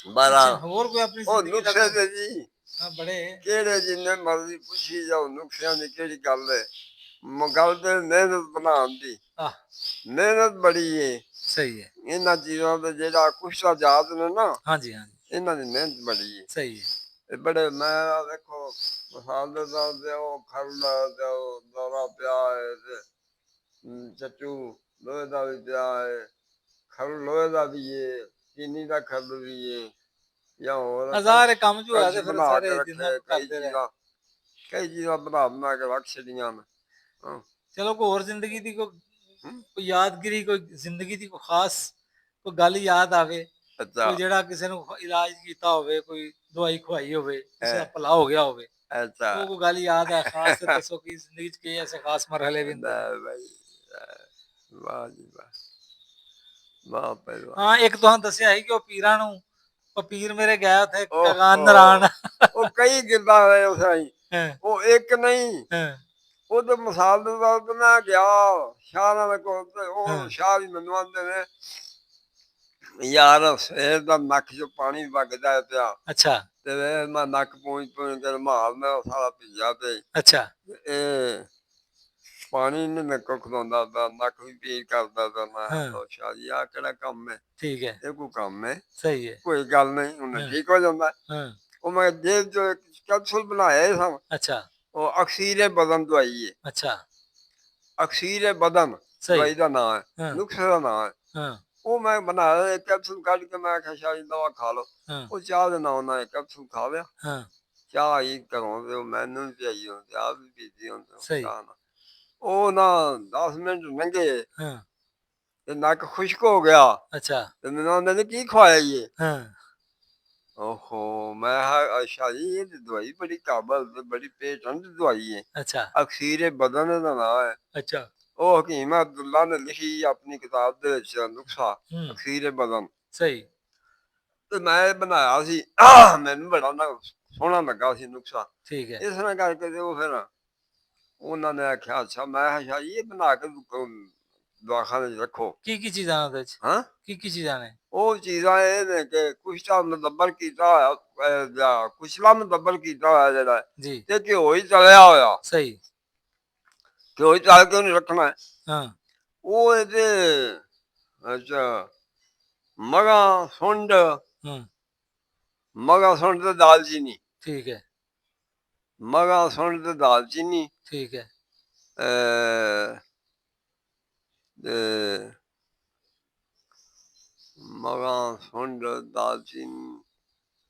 ਬਾਰਾ ਅੱਛਾ ਹੋਰ ਕੋਈ ਆਪਣੀ ਉਹ ਜ਼ਿੰਦਗੀ ਦਾ ਨੁਕਸੇ ਤੇ ਜੀ ਹਾਂ, ਬੜੇ ਕਿਹੜੇ ਜਿੰਨੇ ਮਰਜ਼ੀ ਪੁੱਛੀ ਜਾਓ ਨੁਕਸਿਆਂ ਦੀ ਕਿਹੜੀ ਗੱਲ ਹੈ ਗੱਲ ਤੇ ਮਿਹਨਤ ਬਣਾਉਣ ਦੀ ਆਹ ਮਿਹਨਤ ਬੜੀ ਏ ਸਹੀ ਹੈ ਇਹਨਾਂ ਚੀਜ਼ਾਂ ਤੇ ਜਿਹੜਾ ਕੁਛ ਜਾਤ ਨੇ ਨਾ ਹਾਂਜੀ ਹਾਂਜੀ ਇਹਨਾਂ ਦੀ ਮਿਹਨਤ ਬੜੀ ਏ ਸਹੀ ਹੈ ਇਹ ਬੜੇ ਮੈਂ ਆਹ ਵੇਖੋ ਮਸਾਲ ਦੇ ਦਾ ਦਿਓ ਖਰਲਾ ਦਿਓ ਦੌਰਾ ਪਿਆ ਹੈ ਤੇ ਚੱਚੂ ਲੋਹੇ ਦਾ ਵੀ ਪਿਆ ਹੈ ਖਰ ਲੋਹੇ ਦਾ ਵੀ ਏ ਚੀਨੀ ਦਾ ਖਰ ਵੀ ਏ ਜਾਂ ਹੋਰ ਹਜ਼ਾਰ ਕੰਮ ਜੋ ਹੋਇਆ ਕੜਛੀ ਤੇ ਫਿਰ ਬਣਾ ਕੇ ਸਾਰੇ ਜਿੰਨਾ ਰੱਖੇ ਕਰਦੇ ਰਹੇ ਕਈ ਚੀਜ਼ਾਂ ਬਣਾ ਕੇ ਰੱਖ ਛੱਡੀਆਂ ਨੇ ਹਾਂ ਚਲੋ ਕੋਈ ਹੋਰ ਜ਼ਿੰਦਗੀ ਦੀ ਹਮ, ਕੋਈ ਯਾਦਗਿਰੀ ਕੋਈ ਜ਼ਿੰਦਗੀ ਦੀ ਕੋਈ ਖਾਸ ਕੋਈ ਗੱਲ ਯਾਦ ਆਵੇ ਅੱਛਾ ਕੋਈ ਜਿਹੜਾ ਕਿਸੇ ਨੂੰ ਇਲਾਜ ਕੀਤਾ ਹੋਵੇ ਕੋਈ ਦਵਾਈ ਖਵਾਈ ਹੋਵੇ ਕਿਸੇ ਦਾ ਹੈ, ਭਲਾ ਹੋ ਗਿਆ ਹੋਵੇ ਅੱਛਾ ਉਹ ਕੋਈ ਗੱਲ ਯਾਦ ਹੈ ਖਾਸ ਤੇ ਦੱਸੋ ਕਿ ਜ਼ਿੰਦਗੀ 'ਚ ਕੀ ਐਸੇ ਖਾਸ ਮਰਹਲੇ ਵੀ ਹੁੰਦੇ ਨੇ ਲੈ ਭਾਈ ਵਾਹ ਜੀ ਵਾਹ ਵਾਹ ਪਹਿਲਵਾਨ ਹਾਂ ਇੱਕ ਤੁਹਾਨੂੰ ਦੱਸਿਆ ਸੀ ਕਿ ਉਹ ਪੀਰਾਂ ਨੂੰ ਉਹ ਪੀਰ ਮੇਰੇ ਗਿਆ ਉੱਥੇ ਕਗਾਨ ਓਹੋ ਨਰਾਣ ਉਹ ਕਈ ਗਿੱਲਾਂ ਹੋਏ ਉਸਾਈ ਹਾਂ ਉਹ ਇੱਕ ਨਹੀਂ ਹਾਂ ਉਹ ਤੇ ਮਿਸਾਲ ਦੇ ਤੌਰ ਤੇ ਮੈਂ ਗਿਆ ਸ਼ਾਹ ਦੇ ਕੋਲ ਤੇ ਉਹ ਹਾਂ ਸ਼ਾਹ ਵੀ ਮੈਨੂੰ ਆਂਦੇ ਨੇ ਯਾਰ ਸਵੇਰ ਦਾ ਨੱਕ 'ਚੋਂ ਪਾਣੀ ਵਗਦਾ ਪਿਆ ਅੱਛਾ ਤੇ ਵੇ ਮੈਂ ਨੱਕ ਪੂੰਝ ਪੂੰਝ ਕੇ ਰੁਮਾਲ ਨਾਲ ਸਾਰਾ ਭਿੱਜਾ ਤੇ ਅੱਛਾ ਇਹ ਪਾਣੀ ਨੀ ਮੇਰੇ ਕੋਲ ਖਲੋਂਦਾ ਪਿਆ ਨੱਕ ਵੀ ਪੀੜ ਕਰਦਾ ਪਿਆ ਮੈਂ ਹਾਂ ਕਿਹਾ ਸ਼ਾਹ ਜੀ ਆਹ ਕਿਹੜਾ ਕੰਮ ਹੈ ਠੀਕ ਹੈ ਇਹ ਕੋਈ ਕੰਮ ਹੈ ਸਹੀ ਹੈ ਕੋਈ ਗੱਲ ਨਹੀਂ ਹੁਣ ਹਾਂ ਠੀਕ ਹੋ ਜਾਂਦਾ ਹਾਂ ਉਹ ਮੈਂ ਜੇਬ ਚੋਂ ਇੱਕ ਕੈਪਸੂਲ ਬਣਾਇਆ ਸਨ ਅੱਛਾ ਉਹ ਅਕਸੀਰੇ ਬਦਨ ਦਵਾਈ ਹੈ ਅੱਛਾ ਅਕਸੀਰੇ ਬਦਨ ਸਹੀ ਦਵਾਈ ਦਾ ਨਾਂ ਹੈ ਹਾਂ ਨੁਕਸੇ ਦਾ ਨਾਂ ਹੈ ਹਾਂ ਉਹ ਮੈਂ ਬਣਾਇਆ ਇੱਕ ਕੈਪਸੂਲ ਕੱਢ ਕੇ ਮੈਂ ਆਖਿਆ ਸ਼ਾਹ ਜੀ ਦਵਾ ਖਾ ਲਓ ਹਾਂ ਉਹ ਚਾਹ ਦੇ ਨਾਲ ਉਹਨਾਂ ਇੱਕ ਕੈਪਸੂਲ ਖਾ ਲਿਆ ਹਾਂ ਚਾਹ ਆਈ ਘਰੋਂ ਤੇ ਉਹ ਮੈਨੂੰ ਵੀ ਪਿਆਈ ਹੁਣ ਚਾਹ ਵੀ ਪੀਤੀ ਹੁਣ ਸਹੀ ਚਾਹ ਨਾਲ ਉਹ ਨਾ 10 ਮਿੰਟ ਲੰਘੇ ਹਾਂ ਤੇ ਨੱਕ ਖੁਸ਼ਕ ਹੋ ਗਿਆ ਅੱਛਾ ਤੇ ਮੈਨੂੰ ਉਹਨਾਂ ਨੇ ਕੀ ਖਵਾਇਆ ਈ ਹਾਂ ਓਹੋ ਮੈਂ ਕਿਹਾ ਅੱਛਾ ਜੀ ਇਹ ਤੇ ਦਵਾਈ ਬੜੀ ਕਾਬਲ ਤੇ ਬੜੀ ਪੇਟੈਂਟ ਦਵਾਈ ਹੈ ਅੱਛਾ ਅਕਸੀਰੇ ਬਦਨ ਦਾ ਨਾਂ ਹੈ ਅੱਛਾ ਉਹ ਹਕੀਮ ਅਬਦੁੱਲਾ ਨੇ ਲਿਖੀ ਆਪਣੀ ਕਿਤਾਬ ਦੇ ਵਿੱਚ ਨੁਸਖਾ ਹੂੰ ਅਕਸੀਰੇ ਬਦਨ ਸਹੀ ਤੇ ਮੈਂ ਇਹ ਬਣਾਇਆ ਸੀ ਮੈਨੂੰ ਬੜਾ ਨਾ ਸੋਹਣਾ ਲੱਗਾ ਸੀ ਨੁਸਖਾ ਠੀਕ ਹੈ ਇਸ ਤਰ੍ਹਾਂ ਕਰਕੇ ਤੇ ਉਹ ਫਿਰ ਉਹਨਾਂ ਨੇ ਆਖਿਆ ਅੱਛਾ ਮੈਂ ਕਿਹਾ ਅੱਛਾ ਜੀ ਇਹ ਬਣਾ ਕੇ ਦਵਾਖਾਨੇ 'ਚ ਰੱਖੋ ਕੀ ਕੀ ਚੀਜ਼ਾਂ ਉਹਦੇ ਵਿੱਚ ਹਾਂ ਕੀ ਕੀ ਚੀਜ਼ਾਂ ਨੇ ਉਹ ਚੀਜ਼ਾਂ ਇਹ ਨੇ ਕਿ ਕੁਛ ਤਾਂ ਮੁਦੱਬਰ ਕੀਤਾ ਹੋਇਆ ਜਾਂ ਕੁਛਲਾ ਮੁਦੱਬਰ ਕੀਤਾ ਹੋਇਆ ਜਿਹੜਾ ਜੀ ਤੇ ਘਿਓ ਹੀ ਤਲਿਆ ਹੋਇਆ ਸਹੀ ਘਿਓ ਹੀ ਤਲ ਕੇ ਉਹਨੂੰ ਰੱਖਣਾ ਹੈ। ਹਾਂ ਉਹ ਇਹਦੇ ਅੱਛਾ ਮਗਾਂ ਸੁੰਡ ਹੂੰ ਮਗਾਂ ਸੁੰਡ ਤੇ ਦਾਲਚੀਨੀ ਠੀਕ ਹੈ ਮਗਾਂ ਸੁੰਡ ਤੇ ਦਾਲਚੀਨੀ ਠੀਕ ਹੈ ਤੇ ਮਗਾਂ ਸੁੰਡ ਦਾਲਚੀਨੀ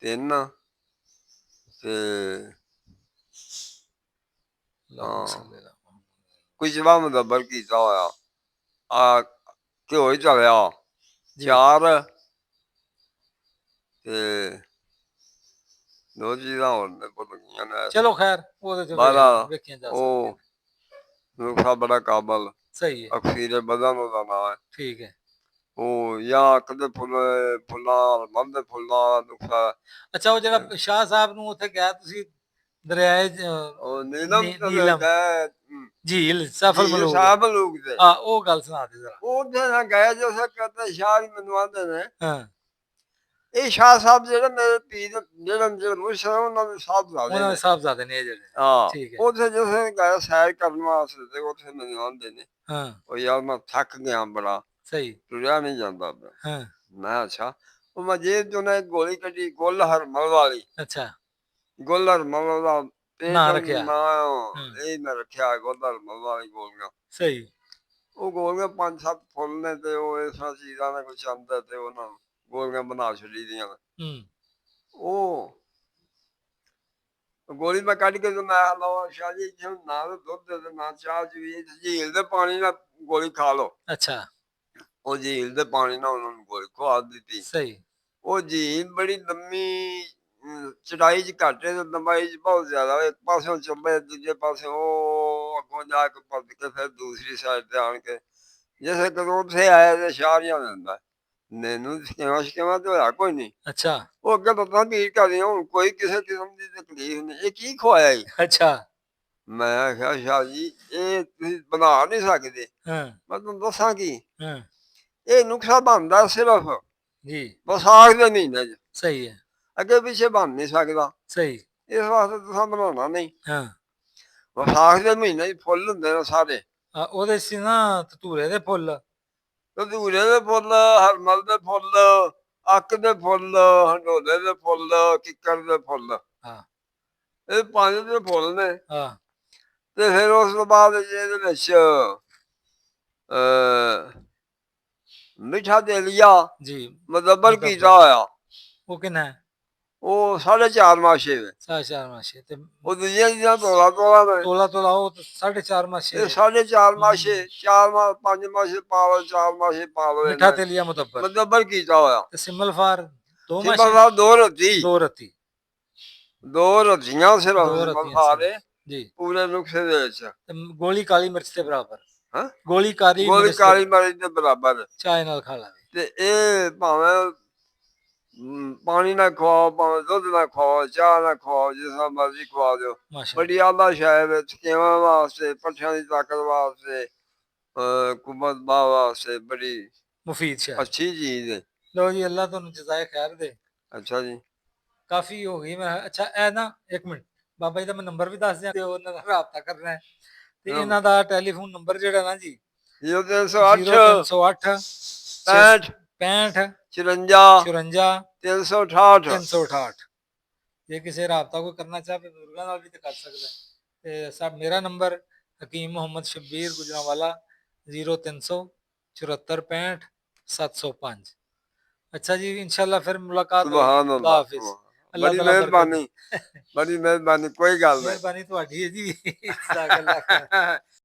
3 ਤੇ ਅੱਲਾਹੁம்மਾ ਸੱਲੀ ਅਲਾ ਮੁਹੰਮਦ ਕੁਝ ਜਵਾ ਮੁਦੱਬਰ ਕੀਤਾ ਹੋਇਆ ਆ ਘਿਓ ਹੀ ਤਲਿਆ ਜੀ 4 ਤੇ 2 ਚੀਜ਼ਾਂ ਹੋਰ ਨੇ ਭੁੱਲ ਗਈਆਂ ਨੇ ਚਲੋ ਖੈਰ ਉਹਦੇ ਚ ਬਾਹਰਾ ਵੇਖੀਆਂ ਜਾ ਉਹ ਸਕਦੀਆਂ ਨੁਕਸਾ ਬੜਾ ਕਾਬਲ ਸਹੀ ਹੈ ਅਖੀਰੇ ਬਦਨ ਉਹਦਾ ਨਾਂ ਹੈ ਠੀਕ ਹੈ ਉਹ ਜਾਂ ਕਦੇ ਫੁੱਲਾਂ ਮੰਨ ਦੇ ਫੁੱਲਾਂ ਦਾ ਨੁਕਸਾ ਅੱਛਾ ਉਹ ਜਿਹੜਾ ਸ਼ਾਹ ਸਾਹਿਬ ਨੂੰ ਉੱਥੇ ਗਿਆ ਤੁਸੀਂ ਦਰਿਆਏ ਉਹ ਨੀਲਮ ਨੀਲਮ ਗਏ ਝੀਲ ਸਫਲ ਜੀ ਮਲੂਕ ਸਾਹਿਬ ਲੋਕ ਦੇ ਆ ਉਹ ਗੱਲ ਸੁਣਾ ਦੇ ਜ਼ਰਾ ਉਹਦੇ ਨਾਲ ਗਏ ਜੋ ਸੇ ਕਹਿੰਦੇ ਸ਼ਾਹ ਹੀ ਮੈਨੂੰ ਆਂਦੇ ਨੇ ਹਾਂ ਇਹ ਸ਼ਾਹ ਸਾਹਿਬ ਜਿਹੜੇ ਮੇਰੇ ਪੀਰ ਜਿਹੜੇ ਮੁਰਸ਼ਦ ਉਹਨਾਂ ਦੇ ਸਾਹਿਬ ਉਹਨਾਂ ਨੇ ਦੇ ਸਾਹਿਬਜ਼ਾਦੇ ਨੇ ਇਹ ਜਿਹੜੇ ਹਾਂ ਠੀਕ ਹੈ ਉੱਥੇ ਜਿਵੇਂ ਗਏ ਸੈਰ ਕਰਨ ਵਾਸਤੇ ਤੇ ਉੱਥੇ ਮੈਨੂੰ ਆਂਦੇ ਨੇ ਹਾਂ ਉਹ ਯਾਰ ਮੈਂ ਥੱਕ ਗਿਆ ਬੜਾ ਸਹੀ ਤੁਰਿਆ ਨਹੀਂ ਜਾਂਦਾ ਪਿਆ। ਹਾਂ ਮੈਂ ਅੱਛਾ ਉਹ ਮੈਂ ਜੇਬ ਚੋਂ ਨਾ ਇੱਕ ਗੋਲੀ ਕੱਢੀ ਗੁੱਲ ਹਰਮਲ ਵਾਲੀ ਅੱਛਾ ਗੁੱਲ ਹਰਮਲ ਦਾ ਨਾਂ ਰੱਖਿਆ। ਇਹ ਮੈਂ ਰੱਖਿਆ ਗੁੱਲ ਹਰਮਲ ਵਾਲੀ ਗੋਲੀਆਂ ਸਹੀ ਉਹ ਗੋਲੀਆਂ 5-7 ਫੁੱਲ ਨੇ ਤੇ ਉਹ ਇਸ ਤਰ੍ਹਾਂ ਚੀਜ਼ਾਂ ਦਾ ਕੁਛ ਆਂਦਾ ਤੇ ਉਹਨਾਂ ਨੂੰ ਗੋਲੀਆਂ ਬਣਾ ਛੱਡੀ ਦੀਆਂ ਹੂੰ ਉਹ ਗੋਲੀ ਮੈਂ ਕੱਢ ਕੇ ਤੇ ਮੈਂ ਲਓ ਸ਼ਾਹ ਜੀ ਜੇ ਨਾ ਤਾਂ ਦੁੱਧ ਤੇ ਨਾ ਚਾਹ ਜੀ ਝੀਲ ਦੇ ਪਾਣੀ ਨਾਲ ਗੋਲੀ ਖਾ ਲਓ ਅੱਛਾ ਉਹ ਝੀਲ ਦੇ ਪਾਣੀ ਨਾਲ ਉਹਨਾਂ ਨੂੰ ਗੋਲੀ ਖਵਾ ਦਿੱਤੀ ਸਹੀ ਉਹ ਝੀਲ ਬੜੀ ਲੰਮੀ ਚੜਾਈ ਚ ਘੱਟ ਹੈ ਤੇ ਲੰਬਾਈ ਚ ਬਹੁਤ ਜ਼ਿਆਦਾ ਇੱਕ ਪਾਸਿਓਂ ਚੱਬੇ ਦੂਜੇ ਪਾਸੇ ਉਹ ਅੱਗੋਂ ਜਾ ਕੇ ਪਲਟ ਕੇ ਫਿਰ ਦੂਸਰੀ ਸਾਈਡ ਤੇ ਆਣ ਕੇ ਜਿਵੇਂ ਕਦੋਂ ਉੱਥੇ ਆਇਆ ਤੇ ਸ਼ਾਹ ਜਿਹਾ ਹੁੰਦਾ ਮੈਨੂੰ ਸ਼ਿਕਵਾ ਤੇ ਹੋਇਆ ਕੋਈ ਨਹੀਂ ਅੱਛਾ ਉਹ ਅੱਗੇ ਲੱਤਾਂ ਭੀੜ ਕਰਦੀਆਂ ਹੁਣ ਕੋਈ ਕਿਸੇ ਕਿਸਮ ਦੀ ਤਕਲੀਫ ਨਹੀਂ ਇਹ ਕੀ ਖਵਾਇਆ ਜੀ ਅੱਛਾ ਮੈਂ ਆਖਿਆ ਸ਼ਾਹ ਜੀ ਇਹ ਤੁਸੀਂ ਬਣਾ ਨਹੀਂ ਸਕਦੇ ਹਾਂ ਮੈਂ ਤੁਹਾਨੂੰ ਦੱਸਾਂ ਕੀ ਹਾਂ ਇਹ ਨੁਕਸਾ ਬਣਦਾ ਸਿਰਫ ਜੀ ਵਿਸਾਖ ਦੇ ਮਹੀਨੇ 'ਚ ਸਹੀ ਹੈ ਅੱਗੇ ਪਿੱਛੇ ਬਣ ਨਹੀਂ ਸਕਦਾ ਸਹੀ ਇਸ ਵਾਸਤੇ ਤੁਸੀਂ ਬਣਾਉਣਾ ਨਹੀਂ ਹਾਂ ਵਿਸਾਖ ਦੇ ਮਹੀਨੇ 'ਚ ਫੁੱਲ ਹੁੰਦੇ ਨੇ ਸਾਰੇ ਉਹਦੇ ਸੀ ਨਾ ਧਤੂਰੇ ਦੇ ਫੁੱਲ ਧਤੂਰੇ ਦੇ ਫੁੱਲ ਹਰਮਲ ਦੇ ਫੁੱਲ ਅੱਕ ਦੇ ਫੁੱਲ ਹੰਡੋਲੇ ਦੇ ਫੁੱਲ ਕਿੱਕਰ ਦੇ ਫੁੱਲ ਹਾਂ ਇਹ 5 ਦੇ ਫੁੱਲ ਨੇ ਹਾਂ ਤੇ ਫਿਰ ਉਸ ਤੋਂ ਬਾਅਦ ਇਹਦੇ ਵਿੱਚ ਮਿੱਠਾ ਤੇਲੀਆ ਜੀ ਮੁਦੱਬਰ ਕੀਤਾ ਹੋਇਆ ਉਹ ਕਿੰਨਾ ਹੈ ਉਹ 4.5 ਮਾਸ਼ੇ ਵੇ ਚਾਰ ਮਾਸ਼ੇ ਤੇ ਉਹ ਦੂਜੀਆਂ ਚੀਜ਼ਾਂ ਤੋਲਾ ਤੋਲਾ ਨੇ ਤੋਲਾ ਤੋਲਾ ਉਹ 4.5 ਮਾਸ਼ੇ ਇਹ 4.5 ਮਾਸ਼ੇ 5 ਮਾਸ਼ੇ ਪਾ ਲਓ 4 ਮਾਸ਼ੇ ਪਾ ਲਓ ਮਿੱਠਾ ਤੇਲੀਆ ਮੁਤੱਬਰ ਮੁਦੱਬਰ ਕੀਤਾ ਹੋਇਆ ਤੇ ਸਿਮਲ ਫਾਰ 2 ਮਾਸ਼ੇ ਸਿੰਬਲ 2 ਰੱਤੀ 2 ਰੱਤੀ 2 ਰੱਤੀਆਂ ਸਿਰਫ ਦੋ ਸਿੰਬਲ ਰੱਤੀਆਂ ਫਾਰੇ ਜੀ ਪੂਰੇ ਨੁਕਸੇ ਦੇ ਵਿੱਚ ਤੇ ਗੋਲੀ ਕਾਲੀ ਮਿਰਚ ਦੇ ਬਰਾਬਰ ਹਾਂ ਗੋਲੀ ਕਾਲੀ ਗੋਲੀ ਮਿਰਚ ਕਾਲੀ ਮਿਰਚ ਦੇ ਬਰਾਬਰ ਚਾਹ ਨਾਲ ਖਾ ਲਾਵੇ ਤੇ ਇਹ ਭਾਵੇਂ ਪਾਣੀ ਨਾਲ ਖਵਾਓ ਭਾਵੇਂ ਦੁੱਧ ਨਾਲ ਖਵਾਓ ਚਾਹ ਨਾਲ ਖਵਾਓ ਜਿਸ ਤਰ੍ਹਾਂ ਮਰਜ਼ੀ ਖਵਾ ਦਿਓ ਮਾਸ਼ਾ ਬੜੀ ਆਲਾ ਸ਼ਾਇ ਵਿੱਚ ਕਿਵਾਂ ਵਾਸਤੇ ਪੱਠਿਆਂ ਦੀ ਤਾਕਤ ਵਾਸਤੇ ਕੁਮਤ ਬਾਹ ਵਾਸਤੇ ਬੜੀ ਮੁਫੀਦ ਸ਼ਾਹ ਅੱਛੀ ਚੀਜ਼ ਹੈ ਲੋ ਜੀ ਅੱਲਾ ਤੁਹਾਨੂੰ ਜਜ਼ਾਏ ਖੈਰ ਦੇ ਅੱਛਾ ਜੀ ਕਾਫੀ ਹੋ ਗਈ ਮੈਂ ਅੱਛਾ ਇਹ ਨਾ 1 ਮਿੰਟ ਬਾਬਾ ਜੀ ਦਾ ਮੈਂ ਨੰਬਰ ਵੀ ਦੱਸ ਦਿਆਂ ਤੇ ਉਹਨਾਂ ਦਾ ਰਾਬਤਾ ਕਰਨਾ ਹੈ ਤੇ ਇਹਨਾਂ ਦਾ ਟੈਲੀਫੋਨ ਨੰਬਰ ਜਿਹੜਾ ਨਾ ਜੀ 0308 0308 65 65 54 54 368 368 ਜੇ ਕਿਸੇ ਰਾਬਤਾ ਕੋਈ ਕਰਨਾ ਚਾਹੇ ਬਜ਼ੁਰਗਾਂ ਨਾਲ ਵੀ ਤੇ ਕਰ ਸਕਦਾ ਹੈ ਤੇ ਸਭ ਮੇਰਾ ਨੰਬਰ ਹਕੀਮ ਮੁਹੰਮਦ ਸ਼ਬੀਰ ਗੁਜਰਾਂਵਾਲਾ 0300 74 65 705 अच्छा जी इंशाल्लाह फिर मुलाकात ਸੁਭਾਨ अल्लाह ਅੱਲਾਹ हाफिज ਬੜੀ ਮਿਹਰਬਾਨੀ ਬੜੀ ਮਿਹਰਬਾਨੀ ਕੋਈ ਗੱਲ ਨਹੀਂ ਮਿਹਰਬਾਨੀ ਤੁਹਾਡੀ ਹੈ ਜੀ ਜਜ਼ਾਕ ਅੱਲਾਹ ਖੈਰ